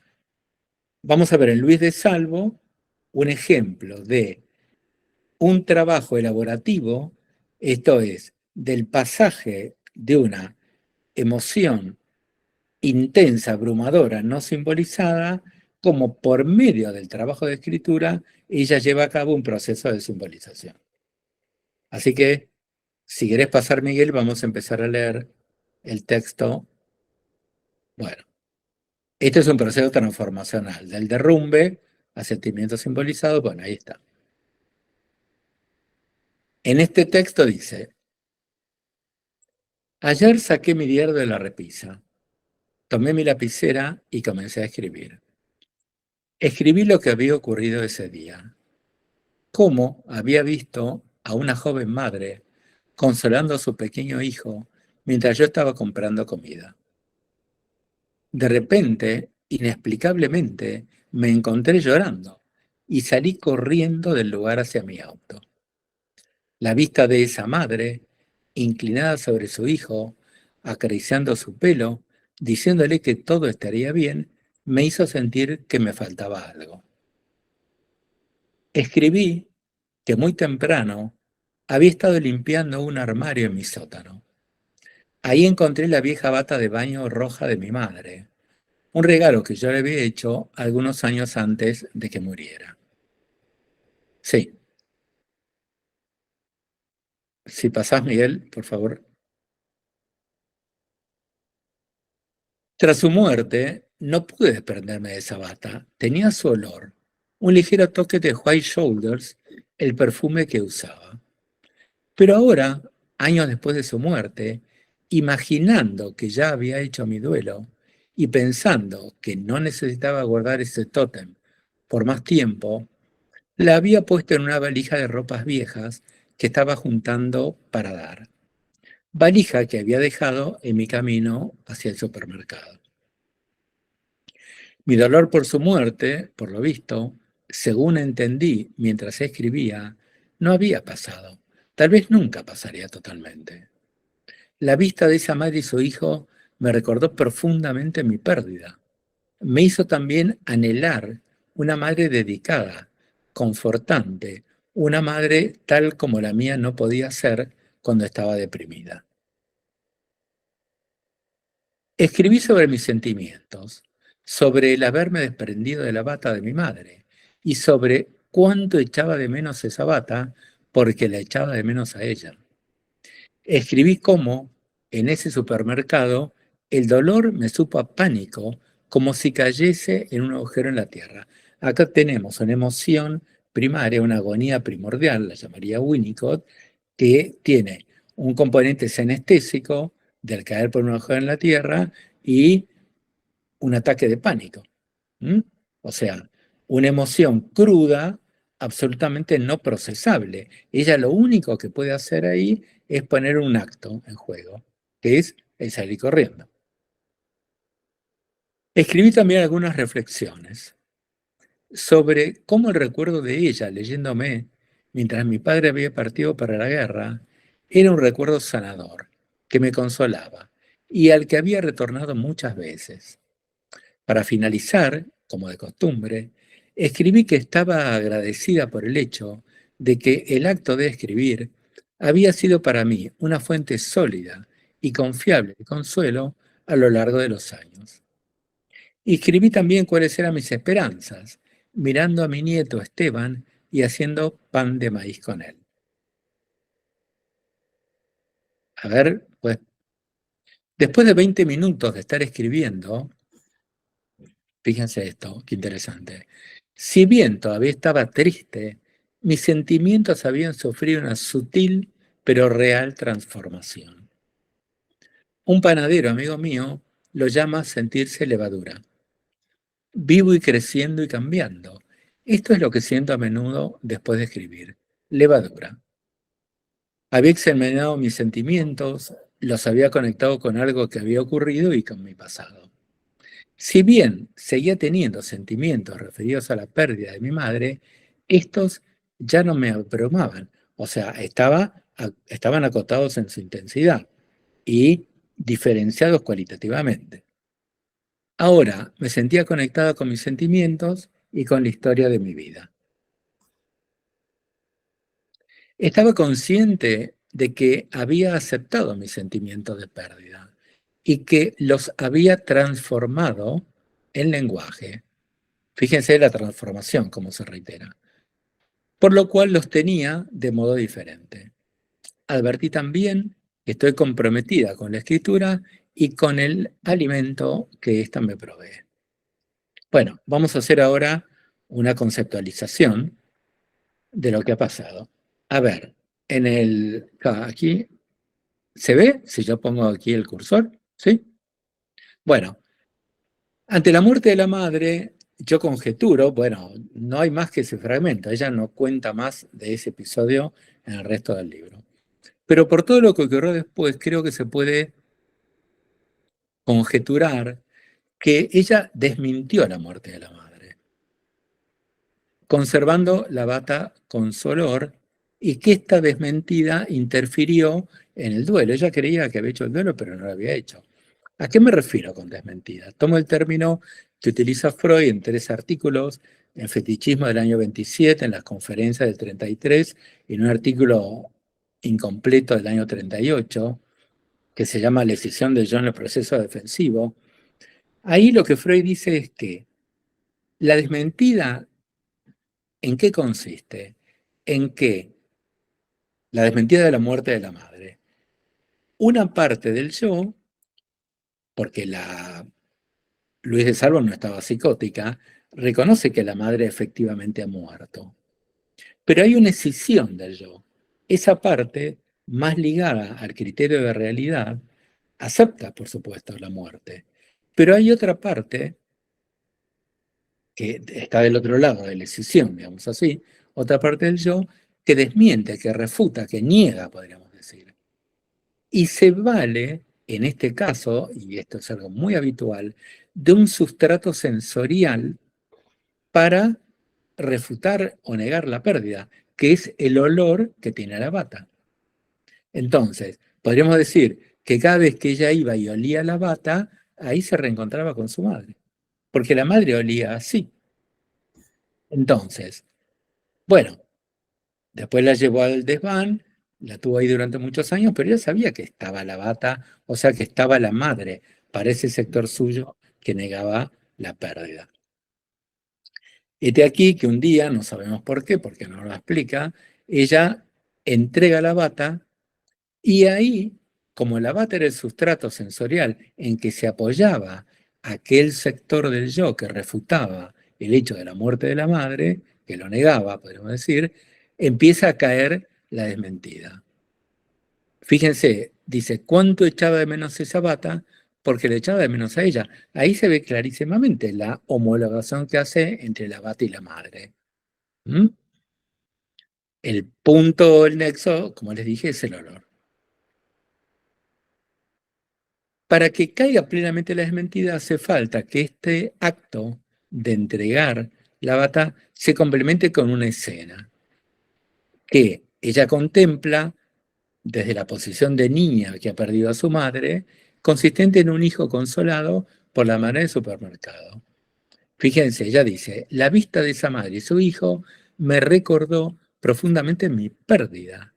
vamos a ver en Luis de Salvo un ejemplo de un trabajo elaborativo, esto es, del pasaje de una emoción intensa, abrumadora, no simbolizada, como por medio del trabajo de escritura, ella lleva a cabo un proceso de simbolización. Así que, si querés pasar, Miguel, vamos a empezar a leer el texto. Bueno, este es un proceso transformacional, del derrumbe a sentimientos simbolizados. Bueno, ahí está. En este texto dice: ayer saqué mi diario de la repisa, tomé mi lapicera y comencé a escribir. Escribí lo que había ocurrido ese día, cómo había visto a una joven madre consolando a su pequeño hijo mientras yo estaba comprando comida. De repente, inexplicablemente, me encontré llorando y salí corriendo del lugar hacia mi auto. La vista de esa madre, inclinada sobre su hijo, acariciando su pelo, diciéndole que todo estaría bien, me hizo sentir que me faltaba algo. Escribí que muy temprano había estado limpiando un armario en mi sótano. Ahí encontré la vieja bata de baño roja de mi madre, un regalo que yo le había hecho algunos años antes de que muriera. Sí, si pasás, Miguel, por favor. Tras su muerte, no pude desprenderme de esa bata. Tenía su olor, un ligero toque de White Shoulders, el perfume que usaba. Pero ahora, años después de su muerte, imaginando que ya había hecho mi duelo y pensando que no necesitaba guardar ese tótem por más tiempo, la había puesto en una valija de ropas viejas que estaba juntando para dar. Valija que había dejado en mi camino hacia el supermercado. Mi dolor por su muerte, por lo visto, según entendí mientras escribía, no había pasado. Tal vez nunca pasaría totalmente. La vista de esa madre y su hijo me recordó profundamente mi pérdida. Me hizo también anhelar una madre dedicada, confortante, una madre tal como la mía no podía ser cuando estaba deprimida. Escribí sobre mis sentimientos, sobre el haberme desprendido de la bata de mi madre y sobre cuánto echaba de menos esa bata porque la echaba de menos a ella. Escribí cómo, en ese supermercado, el dolor me supo a pánico, como si cayese en un agujero en la tierra. Acá tenemos una emoción primaria, una agonía primordial, la llamaría Winnicott, que tiene un componente senestésico del caer por un agujero en la tierra y un ataque de pánico. ¿Mm? O sea, una emoción cruda, absolutamente no procesable. Ella lo único que puede hacer ahí es poner un acto en juego, que es el salir corriendo. Escribí también algunas reflexiones sobre cómo el recuerdo de ella, leyéndome, mientras mi padre había partido para la guerra, era un recuerdo sanador, que me consolaba y al que había retornado muchas veces. Para finalizar, como de costumbre, escribí que estaba agradecida por el hecho de que el acto de escribir había sido para mí una fuente sólida y confiable de consuelo a lo largo de los años. Y escribí también cuáles eran mis esperanzas, mirando a mi nieto Esteban y haciendo pan de maíz con él. A ver, pues, después de 20 minutos de estar escribiendo, fíjense esto, qué interesante. Si bien todavía estaba triste, mis sentimientos habían sufrido una sutil pero real transformación. Un panadero amigo mío lo llama sentirse levadura. Vivo y creciendo y cambiando. Esto es lo que siento a menudo después de escribir. Levadura. Había examinado mis sentimientos, los había conectado con algo que había ocurrido y con mi pasado. Si bien seguía teniendo sentimientos referidos a la pérdida de mi madre, estos ya no me abrumaban, o sea, estaban acotados en su intensidad y diferenciados cualitativamente. Ahora me sentía conectada con mis sentimientos y con la historia de mi vida. Estaba consciente de que había aceptado mis sentimientos de pérdida y que los había transformado en lenguaje. Fíjense la transformación, como se reitera. Por lo cual los tenía de modo diferente. Advertí también que estoy comprometida con la escritura y con el alimento que ésta me provee. Bueno, vamos a hacer ahora una conceptualización de lo que ha pasado. A ver, aquí, ¿se ve? Si yo pongo aquí el cursor, ¿sí? Bueno, ante la muerte de la madre, yo conjeturo, bueno, no hay más que ese fragmento, ella no cuenta más de ese episodio en el resto del libro. Pero por todo lo que ocurrió después, creo que se puede conjeturar que ella desmintió la muerte de la madre, conservando la bata con su olor, y que esta desmentida interfirió en el duelo. Ella creía que había hecho el duelo, pero no lo había hecho. ¿A qué me refiero con desmentida? Tomo el término que utiliza Freud en 3 artículos, en Fetichismo del año 27, en las conferencias del 33, y en un artículo incompleto del año 38, que se llama La escisión de John en el proceso defensivo. Ahí lo que Freud dice es que la desmentida, ¿en qué consiste? En que la desmentida de la muerte de la madre, una parte del yo, porque Luis de Salvo no estaba psicótica, reconoce que la madre efectivamente ha muerto. Pero hay una escisión del yo. Esa parte, más ligada al criterio de realidad, acepta, por supuesto, la muerte. Pero hay otra parte que está del otro lado de la escisión, digamos así, otra parte del yo que desmiente, que refuta, que niega, podríamos decir. Y se vale, en este caso, y esto es algo muy habitual, de un sustrato sensorial para refutar o negar la pérdida, que es el olor que tiene la bata. Entonces, podríamos decir que cada vez que ella iba y olía la bata, ahí se reencontraba con su madre, porque la madre olía así. Entonces, bueno, después la llevó al desván, la tuvo ahí durante muchos años, pero ella sabía que estaba la bata, o sea que estaba la madre para ese sector suyo que negaba la pérdida. Este aquí que un día, no sabemos por qué, porque no lo explica, ella entrega la bata y ahí, como la bata era el sustrato sensorial en que se apoyaba aquel sector del yo que refutaba el hecho de la muerte de la madre, que lo negaba, podríamos decir, empieza a caer la desmentida. Fíjense, dice, ¿cuánto echaba de menos esa bata? Porque le echaba de menos a ella. Ahí se ve clarísimamente la homologación que hace entre la bata y la madre. ¿Mm? El punto, el nexo, como les dije, es el olor. Para que caiga plenamente la desmentida hace falta que este acto de entregar la bata se complemente con una escena que ella contempla desde la posición de niña que ha perdido a su madre, consistente en un hijo consolado por la madre del supermercado. Fíjense, ella dice, la vista de esa madre y su hijo me recordó profundamente mi pérdida.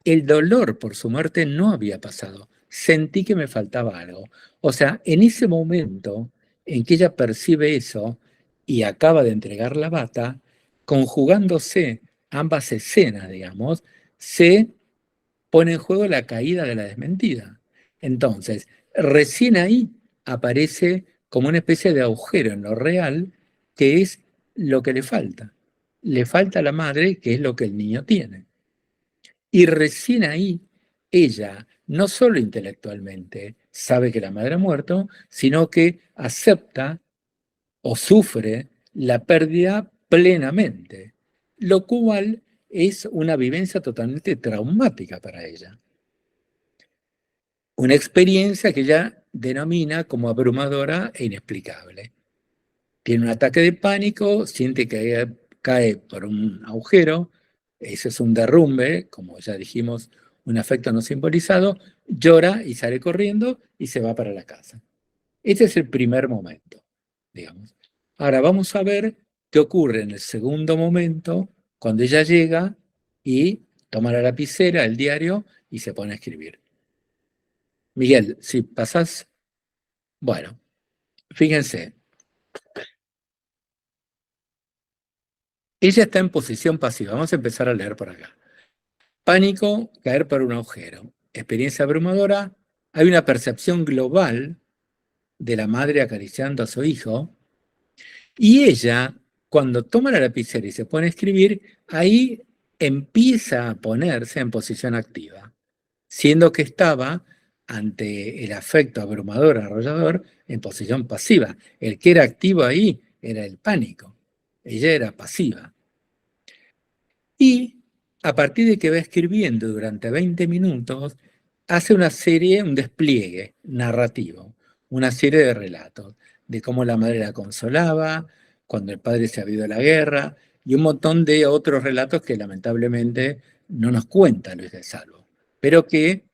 El dolor por su muerte no había pasado. Sentí que me faltaba algo. O sea, en ese momento en que ella percibe eso y acaba de entregar la bata, conjugándose ambas escenas, digamos, se pone en juego la caída de la desmentida. Entonces, recién ahí aparece como una especie de agujero en lo real, que es lo que le falta. Le falta a la madre, que es lo que el niño tiene. Y recién ahí, ella, no solo intelectualmente, sabe que la madre ha muerto, sino que acepta o sufre la pérdida plenamente, lo cual es una vivencia totalmente traumática para ella. Una experiencia que ella denomina como abrumadora e inexplicable. Tiene un ataque de pánico, siente que cae por un agujero, eso es un derrumbe, como ya dijimos, un afecto no simbolizado, llora y sale corriendo y se va para la casa. Este es el primer momento, digamos. Ahora vamos a ver qué ocurre en el segundo momento, cuando ella llega y toma la lapicera, el diario, y se pone a escribir. Miguel, si pasás, bueno, fíjense, ella está en posición pasiva. Vamos a empezar a leer por acá. Pánico, caer por un agujero. Experiencia abrumadora. Hay una percepción global de la madre acariciando a su hijo. Y ella, cuando toma la lapicera y se pone a escribir, ahí empieza a ponerse en posición activa, siendo que estaba ante el afecto abrumador, arrollador, en posición pasiva. El que era activo ahí era el pánico. Ella era pasiva. Y a partir de que va escribiendo durante 20 minutos, hace una serie, un despliegue narrativo, una serie de relatos de cómo la madre la consolaba, cuando el padre se había ido a la guerra, y un montón de otros relatos que lamentablemente no nos cuenta Luis de Salvo, pero que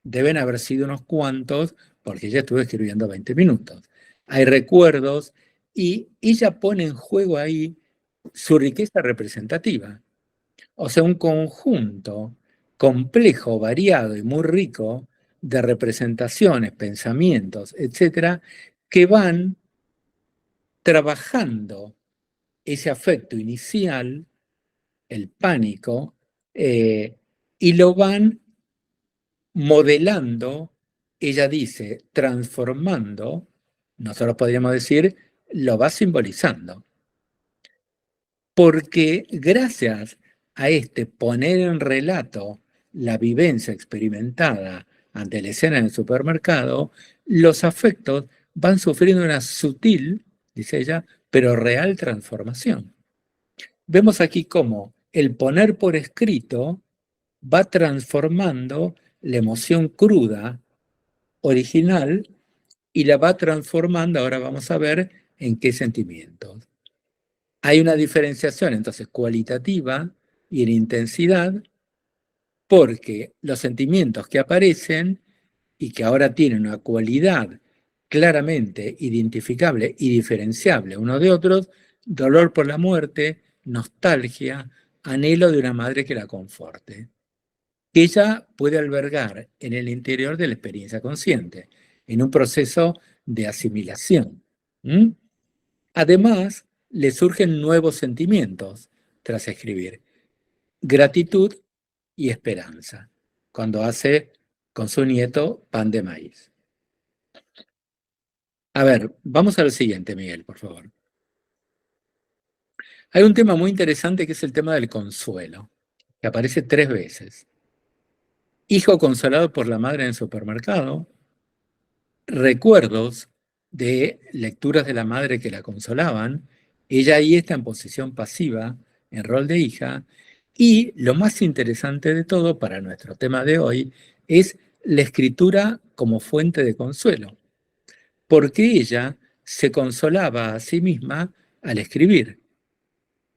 deben haber sido unos cuantos, porque ella estuvo escribiendo 20 minutos. Hay recuerdos y ella pone en juego ahí su riqueza representativa. O sea, un conjunto complejo, variado y muy rico de representaciones, pensamientos, etcétera, que van trabajando ese afecto inicial, el pánico, y lo van modelando, ella dice, transformando, nosotros podríamos decir, lo va simbolizando. Porque gracias a este poner en relato la vivencia experimentada ante la escena en el supermercado, los afectos van sufriendo una sutil, dice ella, pero real transformación. Vemos aquí cómo el poner por escrito va transformando la emoción cruda, original, y la va transformando, ahora vamos a ver en qué sentimientos. Hay una diferenciación entonces cualitativa y en intensidad, porque los sentimientos que aparecen y que ahora tienen una cualidad claramente identificable y diferenciable uno de otros, dolor por la muerte, nostalgia, anhelo de una madre que la conforte, que ella puede albergar en el interior de la experiencia consciente, en un proceso de asimilación. Además, le surgen nuevos sentimientos tras escribir: gratitud y esperanza, cuando hace con su nieto pan de maíz. A ver, vamos al siguiente, Miguel, por favor. Hay un tema muy interesante que es el tema del consuelo, que aparece 3 veces. Hijo consolado por la madre en el supermercado, recuerdos de lecturas de la madre que la consolaban, ella ahí está en posición pasiva, en rol de hija, y lo más interesante de todo para nuestro tema de hoy es la escritura como fuente de consuelo, porque ella se consolaba a sí misma al escribir,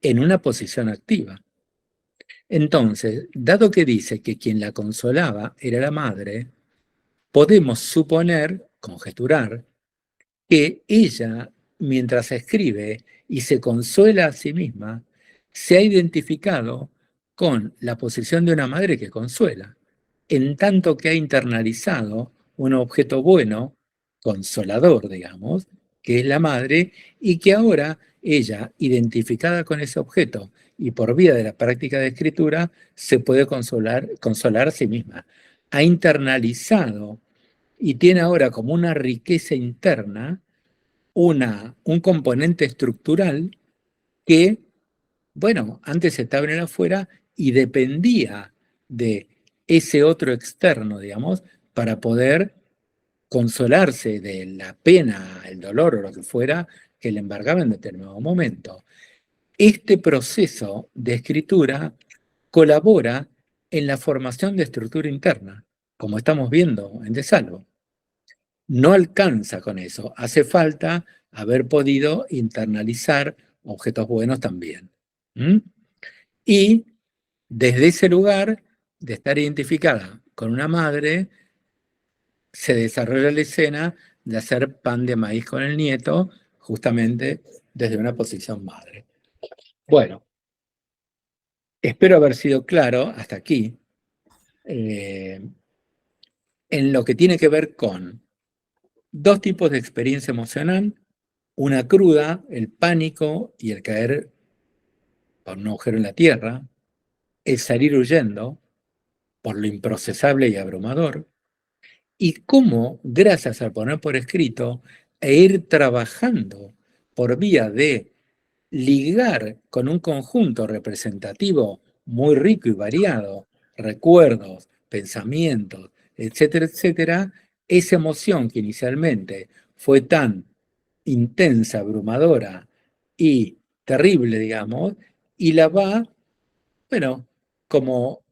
en una posición activa. Entonces, dado que dice que quien la consolaba era la madre, podemos suponer, conjeturar, que ella, mientras escribe y se consuela a sí misma, se ha identificado con la posición de una madre que consuela, en tanto que ha internalizado un objeto bueno, consolador, digamos, que es la madre, y que ahora ella, identificada con ese objeto y por vía de la práctica de escritura, se puede consolar a sí misma. Ha internalizado y tiene ahora como una riqueza interna un componente estructural que, bueno, antes estaba en el afuera y dependía de ese otro externo, digamos, para poder consolarse de la pena, el dolor o lo que fuera que le embargaba en determinado momento. Este proceso de escritura colabora en la formación de estructura interna, como estamos viendo en De Salvo. No alcanza con eso, hace falta haber podido internalizar objetos buenos también. Y desde ese lugar de estar identificada con una madre, se desarrolla la escena de hacer pan de maíz con el nieto, justamente desde una posición madre. Bueno, espero haber sido claro hasta aquí en lo que tiene que ver con 2 tipos de experiencia emocional: una cruda, el pánico y el caer por un agujero en la tierra, el salir huyendo por lo improcesable y abrumador, y cómo, gracias al poner por escrito e ir trabajando por vía de ligar con un conjunto representativo muy rico y variado, recuerdos, pensamientos, etcétera, etcétera, esa emoción que inicialmente fue tan intensa, abrumadora y terrible, digamos, y la va, bueno, como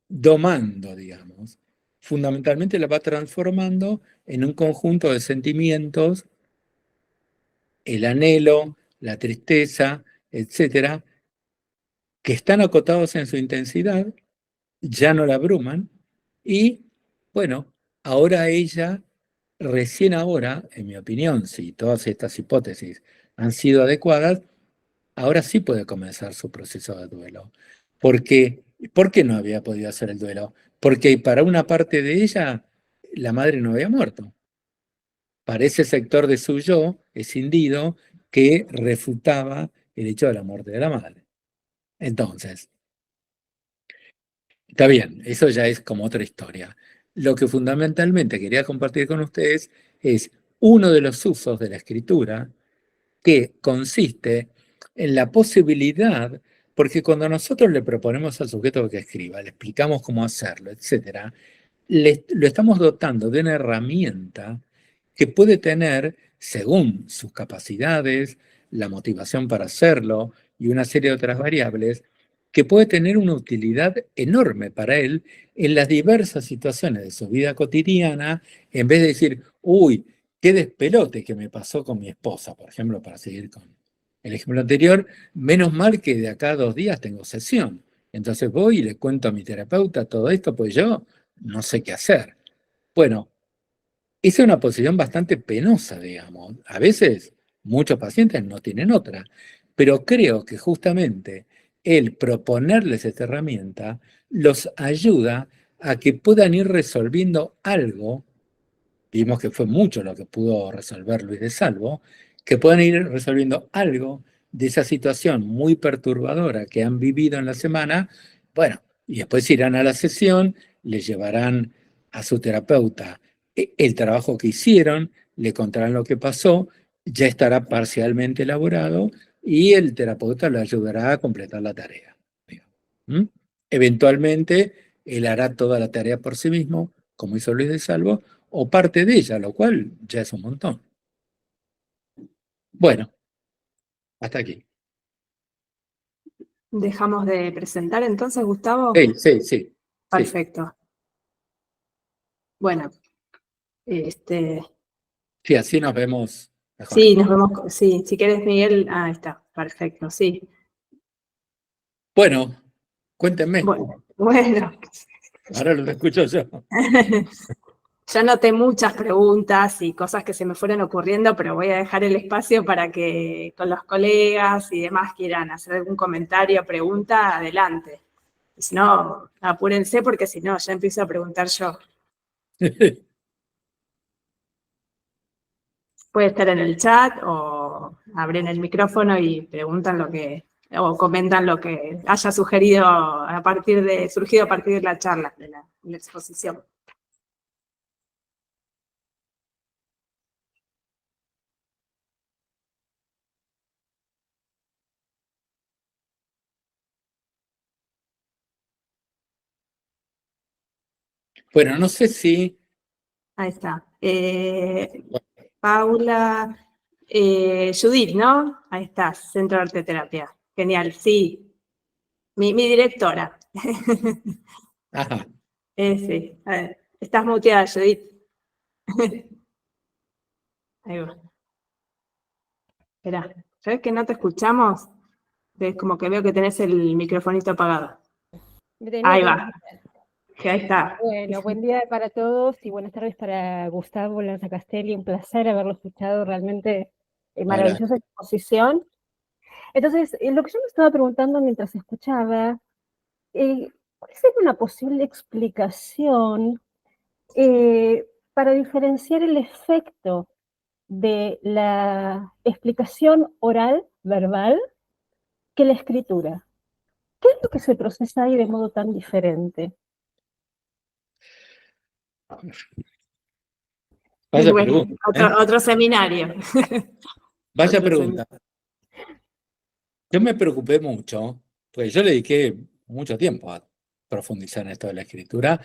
domando, digamos. Fundamentalmente la va transformando en un conjunto de sentimientos, el anhelo, la tristeza, etcétera, que están acotados en su intensidad, ya no la abruman, y bueno, ahora ella, recién ahora, en mi opinión, si todas estas hipótesis han sido adecuadas, ahora sí puede comenzar su proceso de duelo. Porque, ¿por qué no había podido hacer el duelo? Porque para una parte de ella, la madre no había muerto. Para ese sector de su yo escindido que refutaba el hecho de la muerte de la madre. Entonces, está bien, eso ya es como otra historia. Lo que fundamentalmente quería compartir con ustedes es uno de los usos de la escritura que consiste en la posibilidad, porque cuando nosotros le proponemos al sujeto que escriba, le explicamos cómo hacerlo, etcétera, lo estamos dotando de una herramienta que puede tener, según sus capacidades, la motivación para hacerlo y una serie de otras variables, que puede tener una utilidad enorme para él en las diversas situaciones de su vida cotidiana, en vez de decir, uy, qué despelote que me pasó con mi esposa, por ejemplo, para seguir con el ejemplo anterior, menos mal que de acá a 2 días tengo sesión. Entonces voy y le cuento a mi terapeuta todo esto, pues yo no sé qué hacer. Bueno, esa es una posición bastante penosa, digamos. A veces muchos pacientes no tienen otra, pero creo que justamente el proponerles esta herramienta los ayuda a que puedan ir resolviendo algo. Vimos que fue mucho lo que pudo resolver Luis de Salvo, que puedan ir resolviendo algo de esa situación muy perturbadora que han vivido en la semana. Bueno, y después irán a la sesión, le llevarán a su terapeuta el trabajo que hicieron, le contarán lo que pasó, ya estará parcialmente elaborado y el terapeuta le ayudará a completar la tarea. ¿Mm? Eventualmente, él hará toda la tarea por sí mismo, como hizo Luis de Salvo, o parte de ella, lo cual ya es un montón. Bueno, hasta aquí. Dejamos de presentar entonces, Gustavo. Sí, sí, sí. Perfecto. Bueno, Sí, así nos vemos mejor. sí, nos vemos. Sí, si quieres, Miguel, ahí está. Perfecto, sí. Bueno, cuéntenme. Bueno. Ahora lo escucho yo. Yo anoté muchas preguntas y cosas que se me fueron ocurriendo, pero voy a dejar el espacio para que con los colegas y demás quieran hacer algún comentario, pregunta, adelante. Y si no, apúrense porque si no, ya empiezo a preguntar yo. Puede estar en el chat o abren el micrófono y preguntan o comentan lo que haya surgido a partir de la charla, de la exposición. Bueno, no sé si... Ahí está. Paula, Judith, ¿no? Ahí está, Centro de Arte Terapia. Genial, sí. Mi directora. Ajá. Sí. A ver, estás muteada, Judith. Ahí va. Espera, ¿sabes que no te escuchamos? Es como que veo que tenés el microfonito apagado. Ahí va. Que ahí está. Bueno, buen día para todos y buenas tardes para Gustavo Lanza Castelli. Un placer haberlo escuchado, realmente maravillosa exposición. Entonces, lo que yo me estaba preguntando mientras escuchaba, ¿cuál sería una posible explicación para diferenciar el efecto de la explicación oral, verbal, que la escritura? ¿Qué es lo que se procesa ahí de modo tan diferente? Vaya Bueno, pregunta. otro seminario. Vaya Otro pregunta. Yo me preocupé mucho, pues yo le dediqué mucho tiempo a profundizar en esto de la escritura.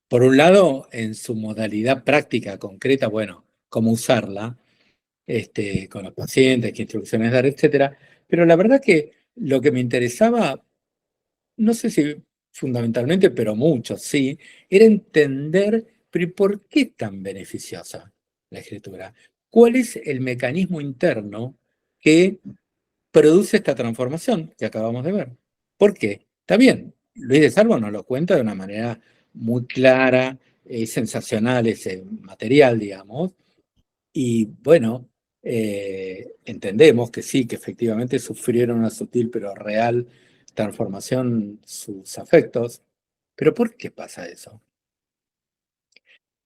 Por un lado, en su modalidad práctica, concreta, bueno, cómo usarla, con los pacientes, qué instrucciones dar, etcétera. Pero la verdad que lo que me interesaba, no sé si fundamentalmente, pero mucho, sí, era entender, pero ¿y por qué es tan beneficiosa la escritura? ¿Cuál es el mecanismo interno que produce esta transformación que acabamos de ver? ¿Por qué? Está bien, Luis de Salvo nos lo cuenta de una manera muy clara, sensacional, ese material, digamos, y bueno, entendemos que sí, que efectivamente sufrieron una sutil pero real transformación sus afectos. Pero ¿por qué pasa eso?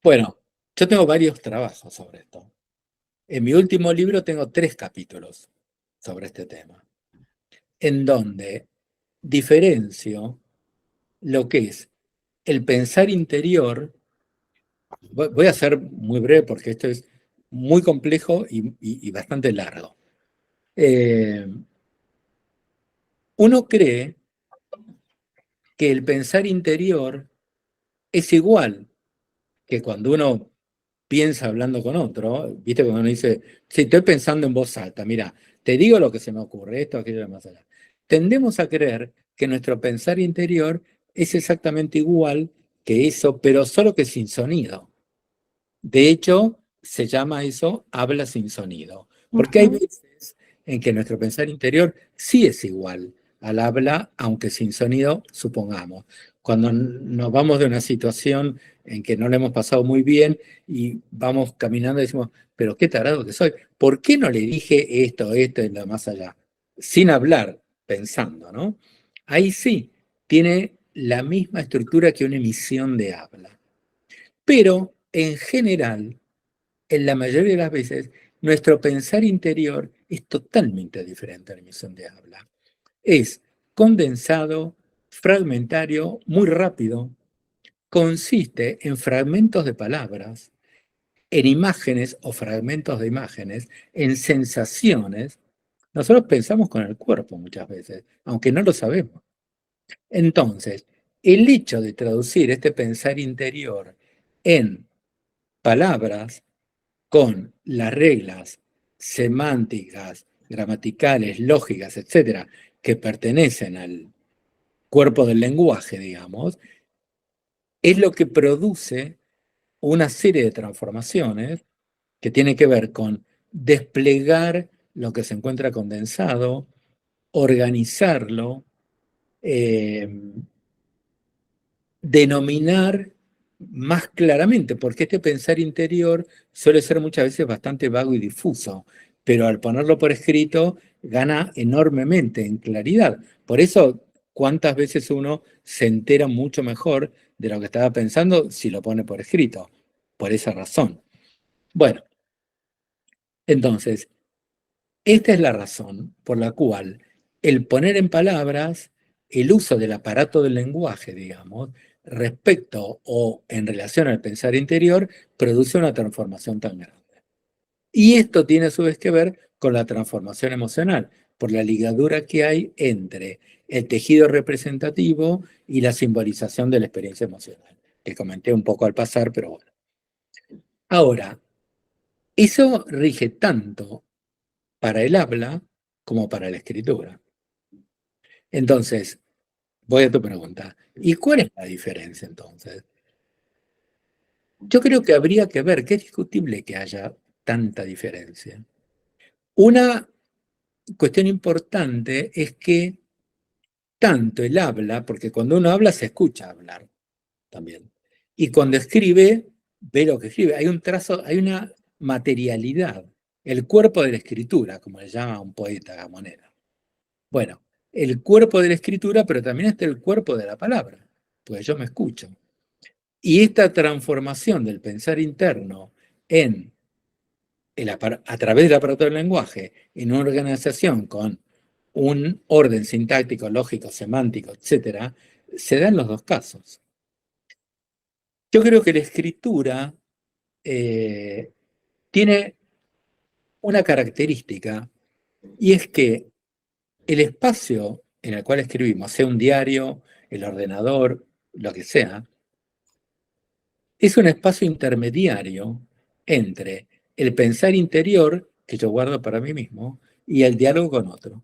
Bueno, yo tengo varios trabajos sobre esto. En mi último libro tengo 3 capítulos sobre este tema, en donde diferencio lo que es el pensar interior. Voy a ser muy breve porque esto es muy complejo y bastante largo. Eh, Uno cree que el pensar interior es igual que cuando uno piensa hablando con otro, viste cuando uno dice, si estoy pensando en voz alta, mira, te digo lo que se me ocurre, esto, aquello, más allá. Tendemos a creer que nuestro pensar interior es exactamente igual que eso, pero solo que sin sonido. De hecho, se llama eso habla sin sonido, porque hay veces en que nuestro pensar interior sí es igual al habla, aunque sin sonido, supongamos. Cuando nos vamos de una situación en que no le hemos pasado muy bien y vamos caminando y decimos, pero qué tarado que soy, ¿por qué no le dije esto y lo más allá? Sin hablar, pensando, ¿no? Ahí sí, tiene la misma estructura que una emisión de habla. Pero en general, en la mayoría de las veces, nuestro pensar interior es totalmente diferente a la emisión de habla. Es condensado, fragmentario, muy rápido, consiste en fragmentos de palabras, en imágenes o fragmentos de imágenes, en sensaciones. Nosotros pensamos con el cuerpo muchas veces, aunque no lo sabemos. Entonces, el hecho de traducir este pensar interior en palabras con las reglas semánticas, gramaticales, lógicas, etcétera, que pertenecen al cuerpo del lenguaje, digamos, es lo que produce una serie de transformaciones que tiene que ver con desplegar lo que se encuentra condensado, organizarlo, eh, denominar más claramente, porque este pensar interior suele ser muchas veces bastante vago y difuso, pero al ponerlo por escrito gana enormemente en claridad. Por eso, ¿cuántas veces uno se entera mucho mejor de lo que estaba pensando si lo pone por escrito? Por esa razón. Bueno, entonces, esta es la razón por la cual el poner en palabras el uso del aparato del lenguaje, digamos, respecto o en relación al pensar interior, produce una transformación tan grande. Y esto tiene a su vez que ver con la transformación emocional, por la ligadura que hay entre el tejido representativo y la simbolización de la experiencia emocional, que comenté un poco al pasar, pero bueno. Ahora, eso rige tanto para el habla como para la escritura. Entonces, voy a tu pregunta. ¿Y cuál es la diferencia entonces? Yo creo que habría que ver, que es discutible que haya tanta diferencia. Una cuestión importante es que tanto el habla, porque cuando uno habla se escucha hablar también, y cuando escribe, ve lo que escribe. Hay un trazo, hay una materialidad, el cuerpo de la escritura, como le llama un poeta Gamonera. Bueno, el cuerpo de la escritura, pero también está el cuerpo de la palabra, pues yo me escucho. Y esta transformación del pensar interno en a través del aparato del lenguaje, en una organización con un orden sintáctico, lógico, semántico, etcétera, se da en los dos casos. Yo creo que la escritura tiene una característica, y es que el espacio en el cual escribimos, sea un diario, el ordenador, lo que sea, es un espacio intermediario entre el pensar interior, que yo guardo para mí mismo, y el diálogo con otro.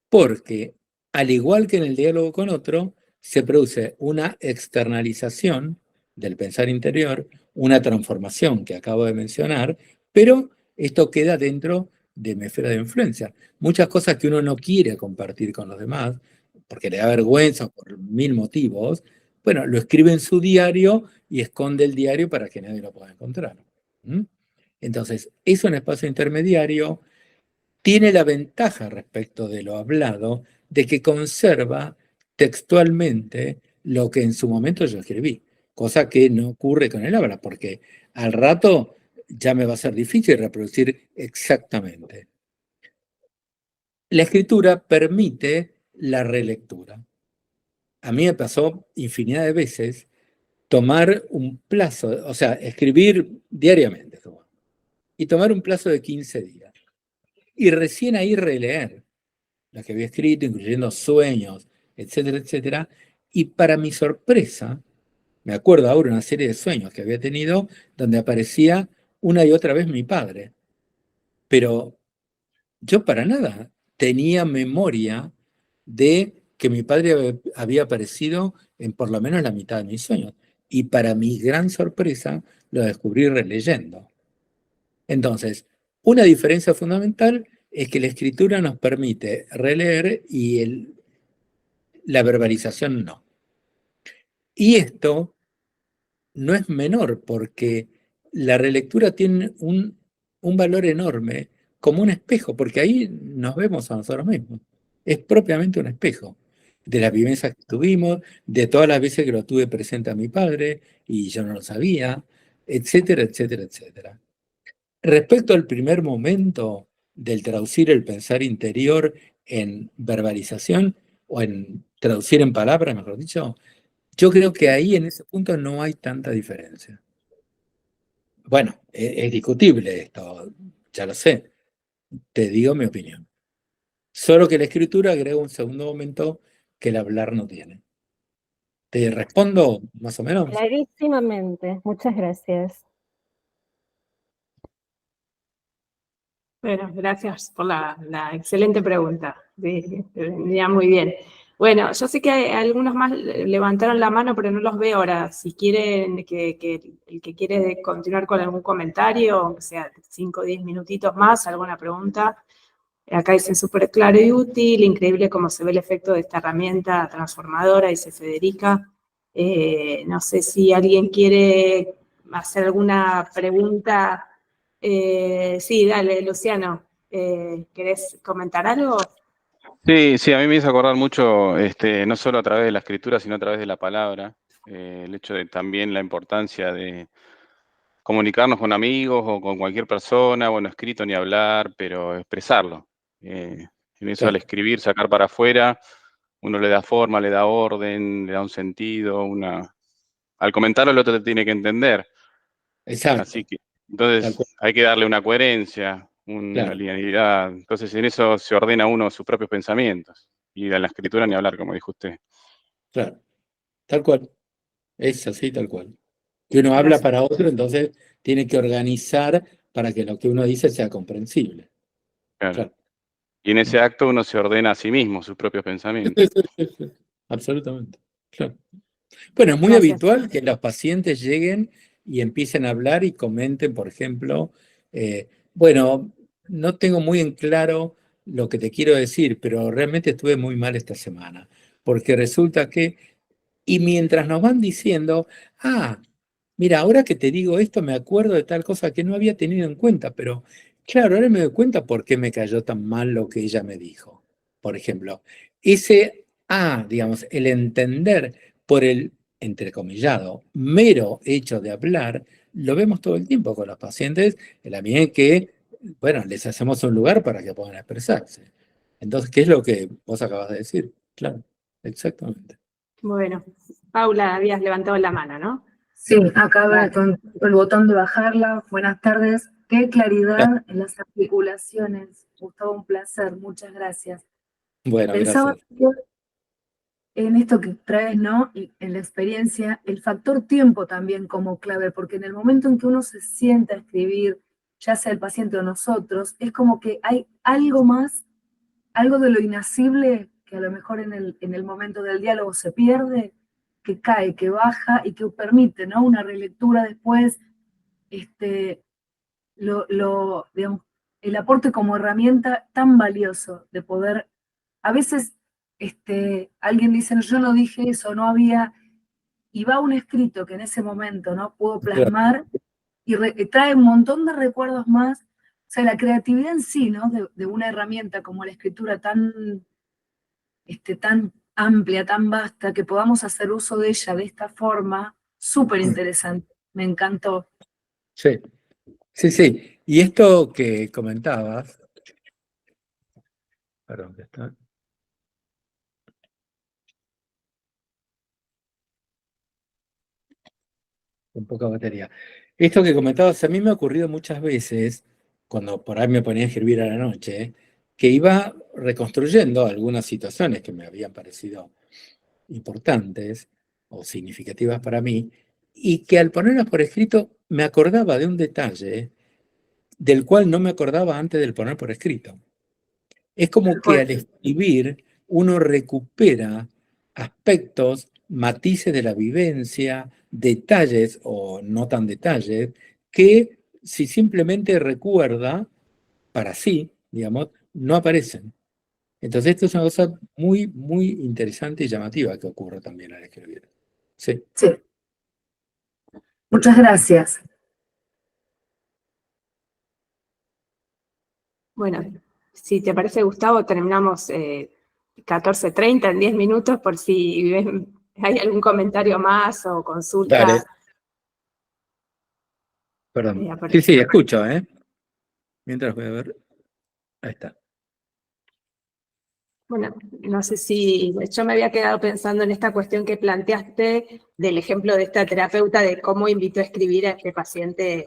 Porque, al igual que en el diálogo con otro, se produce una externalización del pensar interior, una transformación que acabo de mencionar, pero esto queda dentro de mi esfera de influencia. Muchas cosas que uno no quiere compartir con los demás, porque le da vergüenza por 1000 motivos, bueno, lo escribe en su diario y esconde el diario para que nadie lo pueda encontrar. ¿Mm? Entonces, es un espacio intermediario, tiene la ventaja respecto de lo hablado de que conserva textualmente lo que en su momento yo escribí, cosa que no ocurre con el habla, porque al rato ya me va a ser difícil reproducir exactamente. La escritura permite la relectura. A mí me pasó infinidad de veces tomar un plazo, o sea, escribir diariamente, y tomar un plazo de 15 días. Y recién ahí releer lo que había escrito, incluyendo sueños, etcétera, etcétera. Y para mi sorpresa, me acuerdo ahora una serie de sueños que había tenido donde aparecía una y otra vez mi padre. Pero yo para nada tenía memoria de que mi padre había aparecido en por lo menos la mitad de mis sueños. Y para mi gran sorpresa, lo descubrí releyendo. Entonces, una diferencia fundamental es que la escritura nos permite releer y la verbalización no. Y esto no es menor porque la relectura tiene un valor enorme como un espejo, porque ahí nos vemos a nosotros mismos. Es propiamente un espejo de las vivencias que tuvimos, de todas las veces que lo tuve presente a mi padre y yo no lo sabía, etcétera, etcétera, etcétera. Respecto al primer momento del traducir el pensar interior en verbalización o en traducir en palabras, mejor dicho, yo creo que ahí en ese punto no hay tanta diferencia. Bueno, es discutible esto, ya lo sé, te digo mi opinión. Solo que la escritura agrega un segundo momento que el hablar no tiene. ¿Te respondo más o menos? Clarísimamente, muchas gracias. Bueno, gracias por la excelente pregunta. Venía muy bien. Bueno, yo sé que algunos más levantaron la mano, pero no los veo ahora. Si quieren, el que quiere continuar con algún comentario, aunque sea 5 o 10 minutitos más, alguna pregunta. Acá dicen súper claro y útil, increíble cómo se ve el efecto de esta herramienta transformadora, dice Federica. No sé si alguien quiere hacer alguna pregunta. Sí, dale, Luciano. ¿Querés comentar algo? Sí, sí, a mí me hizo acordar mucho, no solo a través de la escritura, sino a través de la palabra, el hecho de también la importancia de comunicarnos con amigos o con cualquier persona, bueno, escrito ni hablar, pero expresarlo. En eso al escribir, sacar para afuera, uno le da forma, le da orden, le da un sentido, al comentarlo el otro te tiene que entender. Exacto. Así que, entonces hay que darle una coherencia, una linealidad. Entonces en eso se ordena uno sus propios pensamientos. Y en la escritura ni hablar, como dijo usted. Claro, tal cual. Es así, tal cual. Que uno habla para otro, entonces tiene que organizar para que lo que uno dice sea comprensible. Claro. Claro. Y en ese acto uno se ordena a sí mismo sus propios pensamientos. Absolutamente. Claro. Bueno, es muy habitual que los pacientes lleguen y empiecen a hablar y comenten, por ejemplo, bueno, no tengo muy en claro lo que te quiero decir, pero realmente estuve muy mal esta semana, porque resulta que, y mientras nos van diciendo, mira, ahora que te digo esto me acuerdo de tal cosa que no había tenido en cuenta, pero claro, ahora me doy cuenta por qué me cayó tan mal lo que ella me dijo. Por ejemplo, ese, digamos, el entender por el, entrecomillado, mero hecho de hablar, lo vemos todo el tiempo con los pacientes, en la medida en que, bueno, les hacemos un lugar para que puedan expresarse. Entonces, ¿qué es lo que vos acabas de decir? Claro, exactamente. Bueno, Paula, habías levantado la mano, ¿no? Sí, acá con el botón de bajarla. Buenas tardes. Qué claridad en las articulaciones. Gustavo, un placer. Muchas gracias. Bueno, Pensaba gracias. en esto que traes, ¿no? Y en la experiencia, el factor tiempo también como clave, porque en el momento en que uno se sienta a escribir, ya sea el paciente o nosotros, es como que hay algo más, algo de lo inacible que a lo mejor en el momento del diálogo se pierde, que cae, que baja y que permite, ¿no? Una relectura después, este, digamos, el aporte como herramienta tan valioso de poder, a veces alguien dice, "No, yo no dije eso, no había", y va un escrito que en ese momento no puedo Claro. plasmar y trae un montón de recuerdos más. O sea, la creatividad en sí, ¿no? De una herramienta como la escritura tan amplia, tan vasta, que podamos hacer uso de ella de esta forma, súper interesante. Me encantó. Sí, sí, sí. Y esto que comentabas, perdón, que está con poca batería. Esto que comentabas, a mí me ha ocurrido muchas veces, cuando por ahí me ponía a escribir a la noche, que iba reconstruyendo algunas situaciones que me habían parecido importantes o significativas para mí, y que al ponerlas por escrito me acordaba de un detalle del cual no me acordaba antes del poner por escrito. Es como que al escribir uno recupera aspectos, matices de la vivencia, detalles o no tan detalles, que si simplemente recuerda para sí, digamos, no aparecen. Entonces esto es una cosa muy, muy interesante y llamativa que ocurre también al escribir. Sí. Sí, muchas gracias. Bueno, si te parece, Gustavo, terminamos 14:30 en 10 minutos por si hay algún comentario más o Dale, consulta. perdón. a Sí, partir- sí, escucho, ¿eh? Mientras voy a ver. Ahí está. Bueno, no sé si yo me había quedado pensando en esta cuestión que planteaste del ejemplo de esta terapeuta de cómo invitó a escribir a este paciente,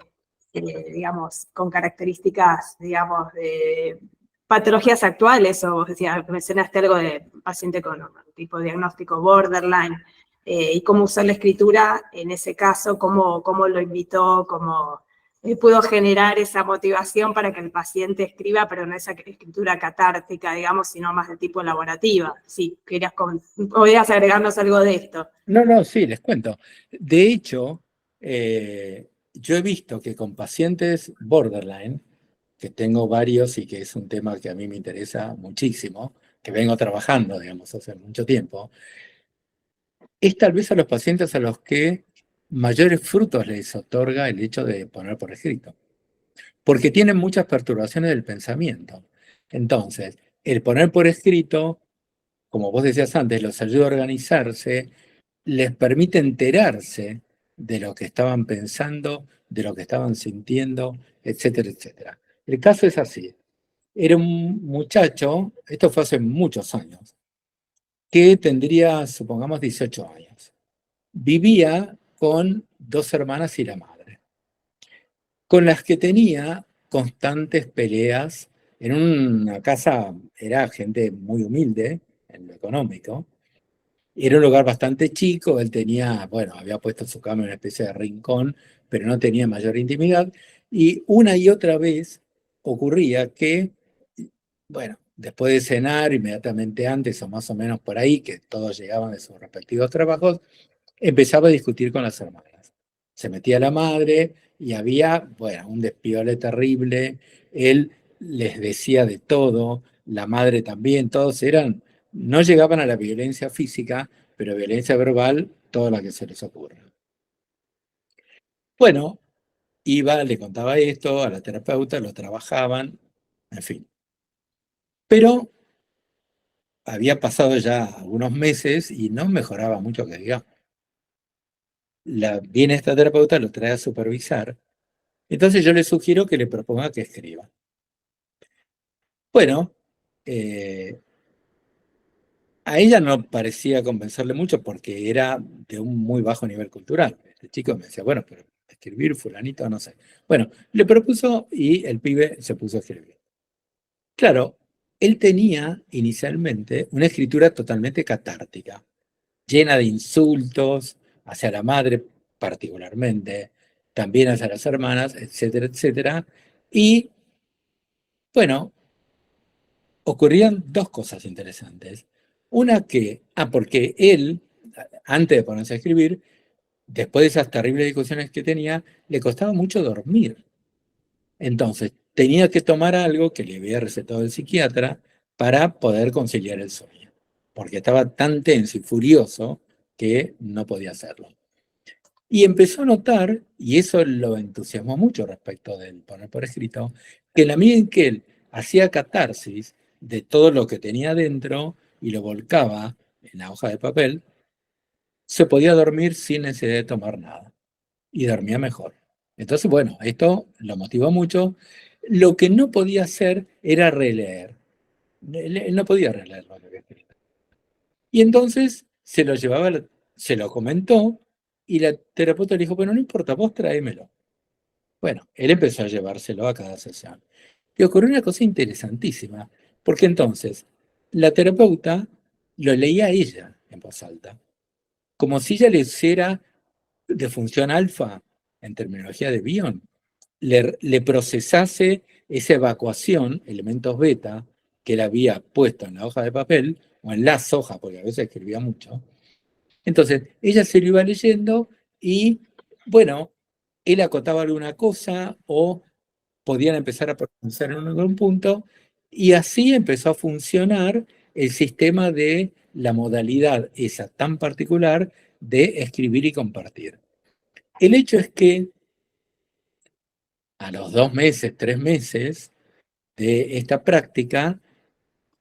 digamos, con características, digamos, de patologías actuales, o decía, mencionaste algo de paciente con un tipo de diagnóstico borderline, y cómo usar la escritura en ese caso, cómo lo invitó, cómo pudo generar esa motivación para que el paciente escriba, pero no esa escritura catártica, digamos, sino más de tipo elaborativa. Sí, podrías agregarnos algo de esto. No, no, sí, les cuento. De hecho, yo he visto que con pacientes borderline, que tengo varios y que es un tema que a mí me interesa muchísimo, que vengo trabajando, digamos, hace mucho tiempo, es tal vez a los pacientes a los que mayores frutos les otorga el hecho de poner por escrito, porque tienen muchas perturbaciones del pensamiento. Entonces, el poner por escrito, como vos decías antes, los ayuda a organizarse, les permite enterarse de lo que estaban pensando, de lo que estaban sintiendo, etcétera, etcétera. El caso es así. Era un muchacho, esto fue hace muchos años, que tendría, supongamos, 18 años. Vivía con dos hermanas y la madre, con las que tenía constantes peleas en una casa, era gente muy humilde en lo económico. Era un lugar bastante chico, él tenía, bueno, había puesto su cama en una especie de rincón, pero no tenía mayor intimidad. Y una y otra vez ocurría que, bueno, después de cenar, inmediatamente antes o más o menos por ahí, que todos llegaban de sus respectivos trabajos, empezaba a discutir con las hermanas. Se metía la madre y había, bueno, un despiole terrible. Él les decía de todo, la madre también, todos eran, no llegaban a la violencia física, pero violencia verbal, toda la que se les ocurra. Bueno, iba, le contaba esto a la terapeuta, lo trabajaban, en fin. Pero había pasado ya algunos meses y no mejoraba mucho que digamos. Viene esta terapeuta, lo trae a supervisar. Entonces yo le sugiero que le proponga que escriba. Bueno, a ella no parecía convencerle mucho porque era de un muy bajo nivel cultural. Este chico me decía, bueno, pero escribir fulanito, no sé. Bueno, le propuso y el pibe se puso a escribir. Claro, él tenía inicialmente una escritura totalmente catártica, llena de insultos hacia la madre particularmente, también hacia las hermanas, etcétera, etcétera. Y bueno, ocurrían dos cosas interesantes. Una que, porque él, antes de ponerse a escribir, después de esas terribles discusiones que tenía, le costaba mucho dormir. Entonces, tenía que tomar algo que le había recetado el psiquiatra para poder conciliar el sueño, porque estaba tan tenso y furioso que no podía hacerlo. Y empezó a notar, y eso lo entusiasmó mucho respecto del poner por escrito, que en la medida en que él hacía catarsis de todo lo que tenía dentro y lo volcaba en la hoja de papel, se podía dormir sin necesidad de tomar nada. Y dormía mejor. Entonces, bueno, esto lo motivó mucho. Lo que no podía hacer era releer. Él no podía releer lo que había escrito. Y entonces se lo comentó, y la terapeuta le dijo, bueno, no importa, vos tráemelo. Bueno, él empezó a llevárselo a cada sesión. Y ocurrió una cosa interesantísima, porque entonces la terapeuta lo leía a ella en voz alta, como si ella le hiciera de función alfa, en terminología de Bion, le procesase esa evacuación, elementos beta, que él había puesto en la hoja de papel, o en las hojas, porque a veces escribía mucho. Entonces, ella se lo iba leyendo y, bueno, él acotaba alguna cosa o podían empezar a pronunciar en algún punto, y así empezó a funcionar el sistema de la modalidad esa tan particular de escribir y compartir. El hecho es que a los 2 meses, 3 meses de esta práctica,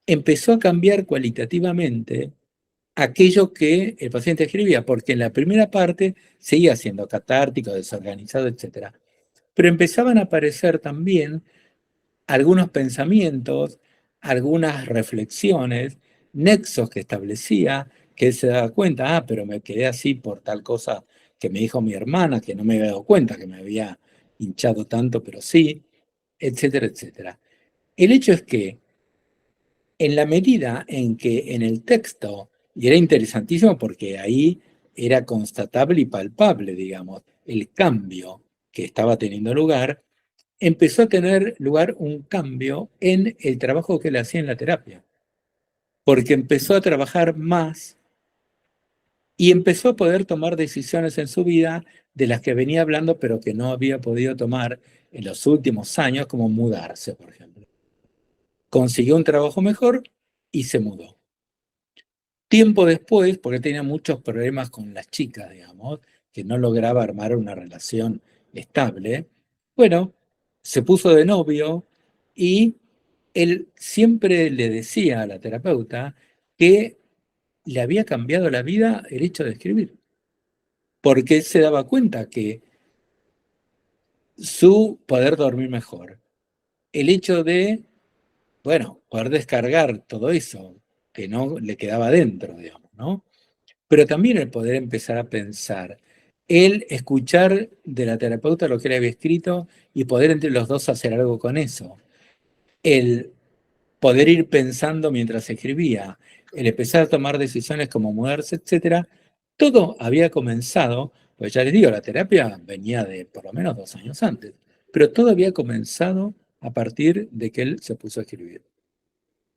empezó a cambiar cualitativamente aquello que el paciente escribía, porque en la primera parte seguía siendo catártico, desorganizado, etc. Pero empezaban a aparecer también algunos pensamientos, algunas reflexiones, nexos que establecía, que él se daba cuenta, pero me quedé así por tal cosa que me dijo mi hermana, que no me había dado cuenta que me había hinchado tanto, pero sí, etcétera, etcétera. El hecho es que en la medida en que en el texto, y era interesantísimo porque ahí era constatable y palpable, digamos, el cambio que estaba teniendo lugar, empezó a tener lugar un cambio en el trabajo que él hacía en la terapia, porque empezó a trabajar más y empezó a poder tomar decisiones en su vida de las que venía hablando, pero que no había podido tomar en los últimos años, como mudarse, por ejemplo. Consiguió un trabajo mejor y se mudó. Tiempo después, porque tenía muchos problemas con las chicas, digamos, que no lograba armar una relación estable, bueno, se puso de novio y él siempre le decía a la terapeuta que le había cambiado la vida el hecho de escribir, porque él se daba cuenta que su poder dormir mejor, el hecho de, bueno, poder descargar todo eso que no le quedaba dentro, digamos, ¿no? Pero también el poder empezar a pensar, el escuchar de la terapeuta lo que él había escrito y poder entre los dos hacer algo con eso, el poder ir pensando mientras escribía, el empezar a tomar decisiones como mudarse, etc. Todo había comenzado, pues ya les digo, la terapia venía de por lo menos 2 años antes, pero todo había comenzado a partir de que él se puso a escribir.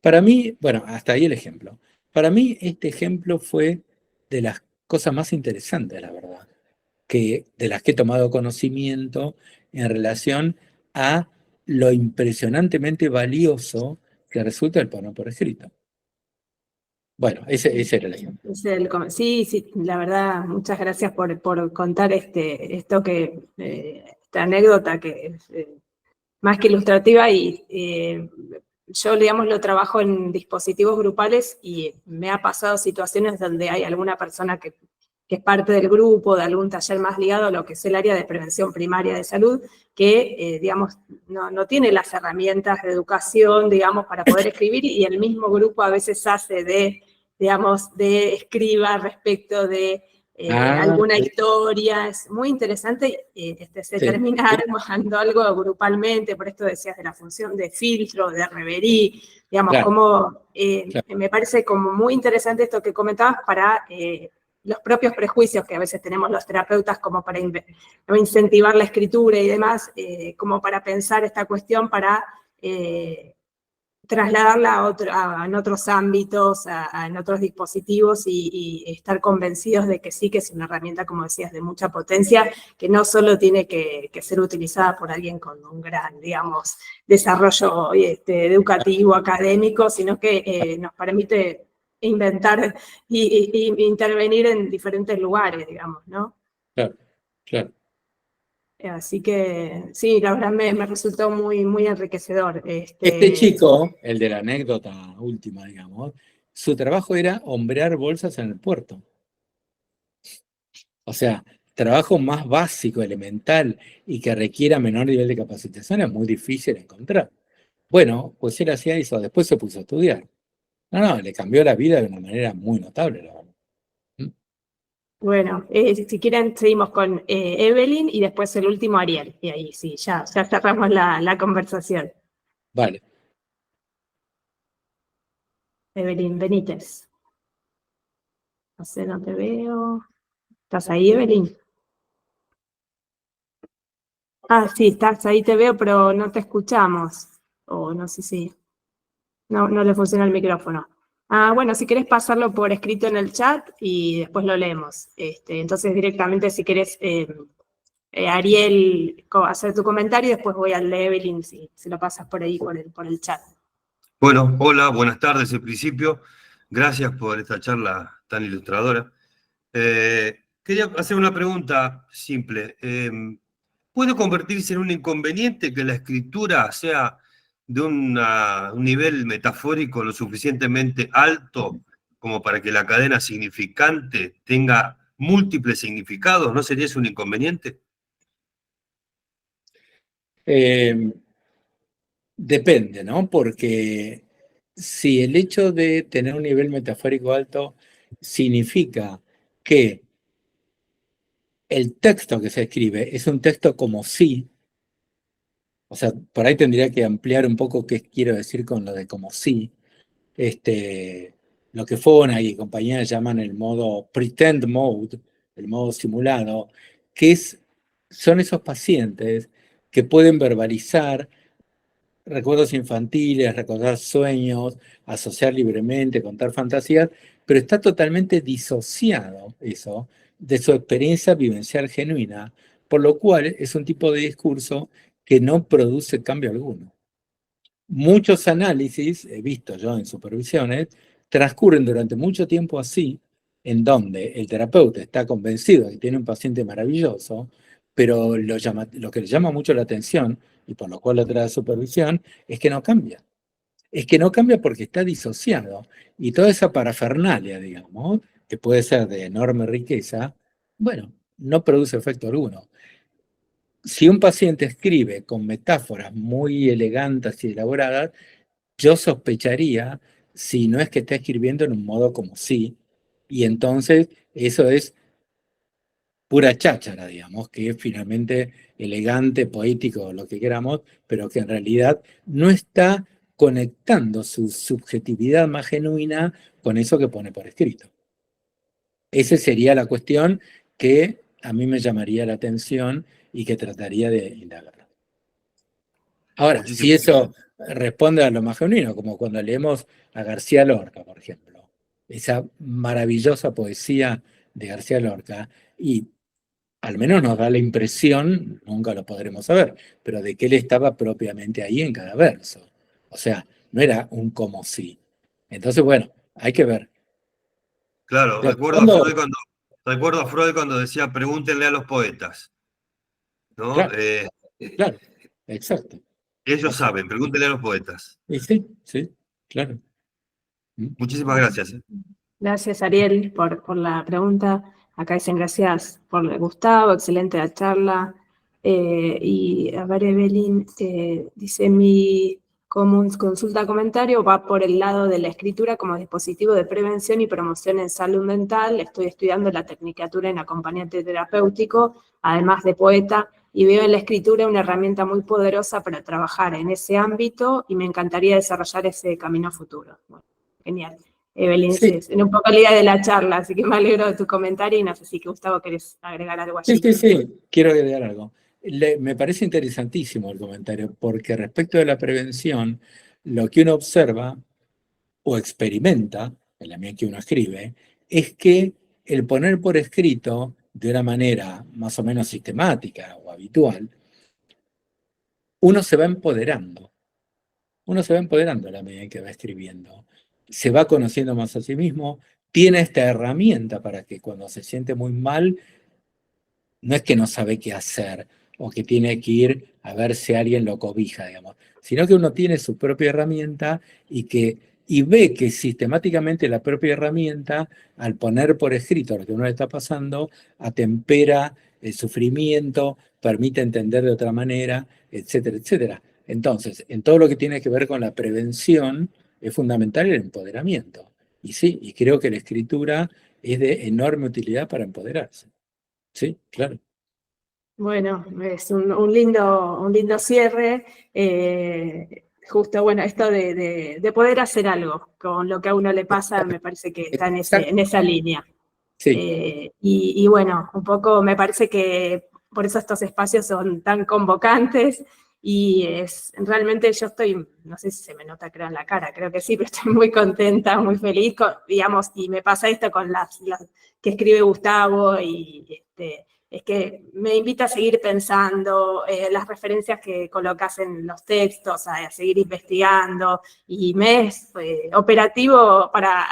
Para mí, bueno, hasta ahí el ejemplo. Para mí este ejemplo fue de las cosas más interesantes, la verdad, de las que he tomado conocimiento en relación a lo impresionantemente valioso que resulta el poner por escrito. Bueno, ese era el ejemplo. Sí, la verdad, muchas gracias por contar esta anécdota que es más que ilustrativa, y yo, digamos, lo trabajo en dispositivos grupales y me ha pasado situaciones donde hay alguna persona que es parte del grupo, de algún taller más ligado a lo que es el área de prevención primaria de salud, que, digamos, no tiene las herramientas de educación, digamos, para poder escribir, y el mismo grupo a veces hace de escriba respecto de alguna sí. historia, es muy interesante, se Sí. termina armando algo grupalmente, por esto decías de la función de filtro, de reverie, digamos, Claro, como, claro. me parece como muy interesante esto que comentabas para los propios prejuicios que a veces tenemos los terapeutas como para incentivar la escritura y demás, como para pensar esta cuestión para trasladarla en otros ámbitos, en otros dispositivos y estar convencidos de que sí que es una herramienta, como decías, de mucha potencia, que no solo tiene que ser utilizada por alguien con un gran, digamos, desarrollo educativo, académico, sino que nos permite inventar y intervenir en diferentes lugares, digamos, ¿no? Claro, claro. Así que sí, la verdad me resultó muy, muy enriquecedor. Este chico, el de la anécdota última, digamos, su trabajo era hombrear bolsas en el puerto. O sea, trabajo más básico, elemental y que requiera menor nivel de capacitación es muy difícil de encontrar. Bueno, pues él hacía eso, después se puso a estudiar. No, le cambió la vida de una manera muy notable, la verdad. Bueno, si quieren seguimos con Evelyn y después el último Ariel. Y ahí sí, ya cerramos la conversación. Vale. Evelyn Benítez. No sé, no te veo. ¿Estás ahí, Evelyn? Ah, sí, estás ahí, te veo, pero no te escuchamos. O no sé si... No le funciona el micrófono. Ah, bueno, si querés pasarlo por escrito en el chat y después lo leemos. Entonces directamente si querés... Ariel, hacer tu comentario y después voy al de Evelyn si lo pasas por ahí por el chat. Bueno, hola, buenas tardes en principio. Gracias por esta charla tan ilustradora. Quería hacer una pregunta simple. ¿Puede convertirse en un inconveniente que la escritura sea de un nivel metafórico lo suficientemente alto como para que la cadena significante tenga múltiples significados? ¿No sería eso un inconveniente? Depende, ¿no? Porque si el hecho de tener un nivel metafórico alto significa que el texto que se escribe es un texto como sí, o sea, por ahí tendría que ampliar un poco qué quiero decir con lo de como sí, lo que Fona y compañía llaman el modo pretend mode, el modo simulado, que son esos pacientes que pueden verbalizar recuerdos infantiles, recordar sueños, asociar libremente, contar fantasías, pero está totalmente disociado eso de su experiencia vivencial genuina, por lo cual es un tipo de discurso que no produce cambio alguno. Muchos análisis, he visto yo en supervisiones, transcurren durante mucho tiempo así, en donde el terapeuta está convencido de que tiene un paciente maravilloso, pero lo que le llama mucho la atención, y por lo cual lo trae a supervisión, es que no cambia. Es que no cambia porque está disociado. Y toda esa parafernalia, digamos, que puede ser de enorme riqueza, bueno, no produce efecto alguno. Si un paciente escribe con metáforas muy elegantes y elaboradas, yo sospecharía si no es que está escribiendo en un modo como sí, y entonces eso es pura cháchara, digamos, que es finalmente elegante, poético, lo que queramos, pero que en realidad no está conectando su subjetividad más genuina con eso que pone por escrito. Esa sería la cuestión que a mí me llamaría la atención y que trataría de indagar. Ahora, si eso responde a lo más genuino, como cuando leemos a García Lorca, por ejemplo, esa maravillosa poesía de García Lorca, y al menos nos da la impresión, nunca lo podremos saber, pero de que él estaba propiamente ahí en cada verso. O sea, no era un como si. Entonces, bueno, hay que ver. Claro, recuerdo a Freud cuando decía pregúntenle a los poetas, ¿no? Claro, claro, exacto. Ellos saben, pregúntenle a los poetas. Y sí, claro. Muchísimas gracias. Gracias, Ariel, por la pregunta. Acá dicen gracias por Gustavo, excelente la charla. Y a ver, Evelyn dice, mi como un consulta-comentario, va por el lado de la escritura como dispositivo de prevención y promoción en salud mental. Estoy estudiando la tecnicatura en acompañante terapéutico, además de poeta, y veo en la escritura una herramienta muy poderosa para trabajar en ese ámbito y me encantaría desarrollar ese camino futuro. Bueno, genial. Evelyn, Sí. en un poco la idea de la charla, así que me alegro de tu comentario y no sé si Gustavo querés agregar algo allí. Sí, quiero agregar algo. Me parece interesantísimo el comentario, porque respecto de la prevención, lo que uno observa o experimenta, en la medida que uno escribe, es que el poner por escrito de una manera más o menos sistemática o habitual, uno se va empoderando. Uno se va empoderando a la medida que va escribiendo. Se va conociendo más a sí mismo, tiene esta herramienta para que cuando se siente muy mal, no es que no sabe qué hacer o que tiene que ir a ver si alguien lo cobija, digamos, sino que uno tiene su propia herramienta y ve que sistemáticamente la propia herramienta, al poner por escrito lo que uno le está pasando, atempera el sufrimiento, permite entender de otra manera, etcétera, etcétera. Entonces, en todo lo que tiene que ver con la prevención, es fundamental el empoderamiento. Y sí, y creo que la escritura es de enorme utilidad para empoderarse. Sí, claro. Bueno, es un lindo cierre. Justo, bueno, esto de poder hacer algo con lo que a uno le pasa, me parece que está en esa línea. Sí. Y bueno, un poco me parece que por eso estos espacios son tan convocantes y realmente yo estoy, no sé si se me nota creo en la cara, creo que sí, pero estoy muy contenta, muy feliz, digamos, y me pasa esto con las que escribe Gustavo y es que me invita a seguir pensando, las referencias que colocas en los textos, a seguir investigando, y me es operativo para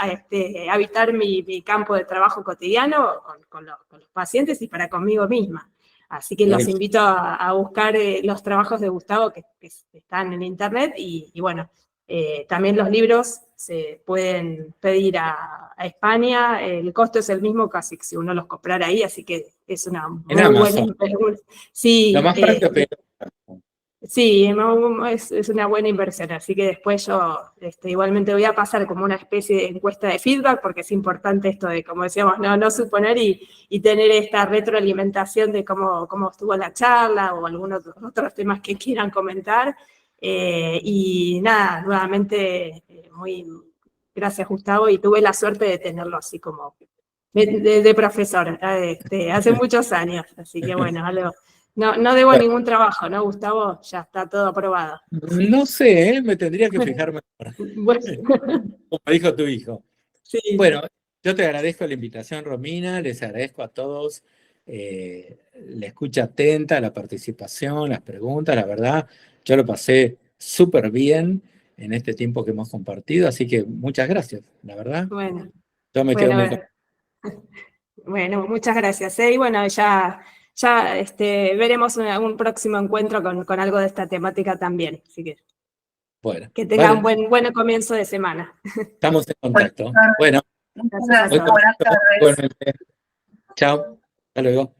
habitar mi campo de trabajo cotidiano con los pacientes y para conmigo misma. Así que los invito a buscar los trabajos de Gustavo que están en internet y bueno, también los libros se pueden pedir a España, el costo es el mismo casi que si uno los comprara ahí, así que es una muy buena inversión. Sí, lo más pronto sí, es una buena inversión, así que después yo igualmente voy a pasar como una especie de encuesta de feedback, porque es importante esto de, como decíamos, no suponer y tener esta retroalimentación de cómo estuvo la charla o algunos otros temas que quieran comentar. Y nada, nuevamente, muy gracias Gustavo, y tuve la suerte de tenerlo así como de profesor hace muchos años, así que bueno, no debo ningún trabajo, ¿no, Gustavo? Ya está todo aprobado. No sé, me tendría que fijar mejor. Bueno. Como dijo tu hijo. Sí. Bueno, yo te agradezco la invitación, Romina, les agradezco a todos la escucha atenta, la participación, las preguntas, la verdad, yo lo pasé súper bien en este tiempo que hemos compartido, así que muchas gracias, la verdad. Bueno, Yo me quedo muy contento. Bueno, muchas gracias. Y bueno, ya veremos un próximo encuentro con algo de esta temática también. Así que, bueno, que tenga un buen comienzo de semana. Estamos en contacto. Bueno, muchas gracias. Buenas tardes. Chao, hasta luego.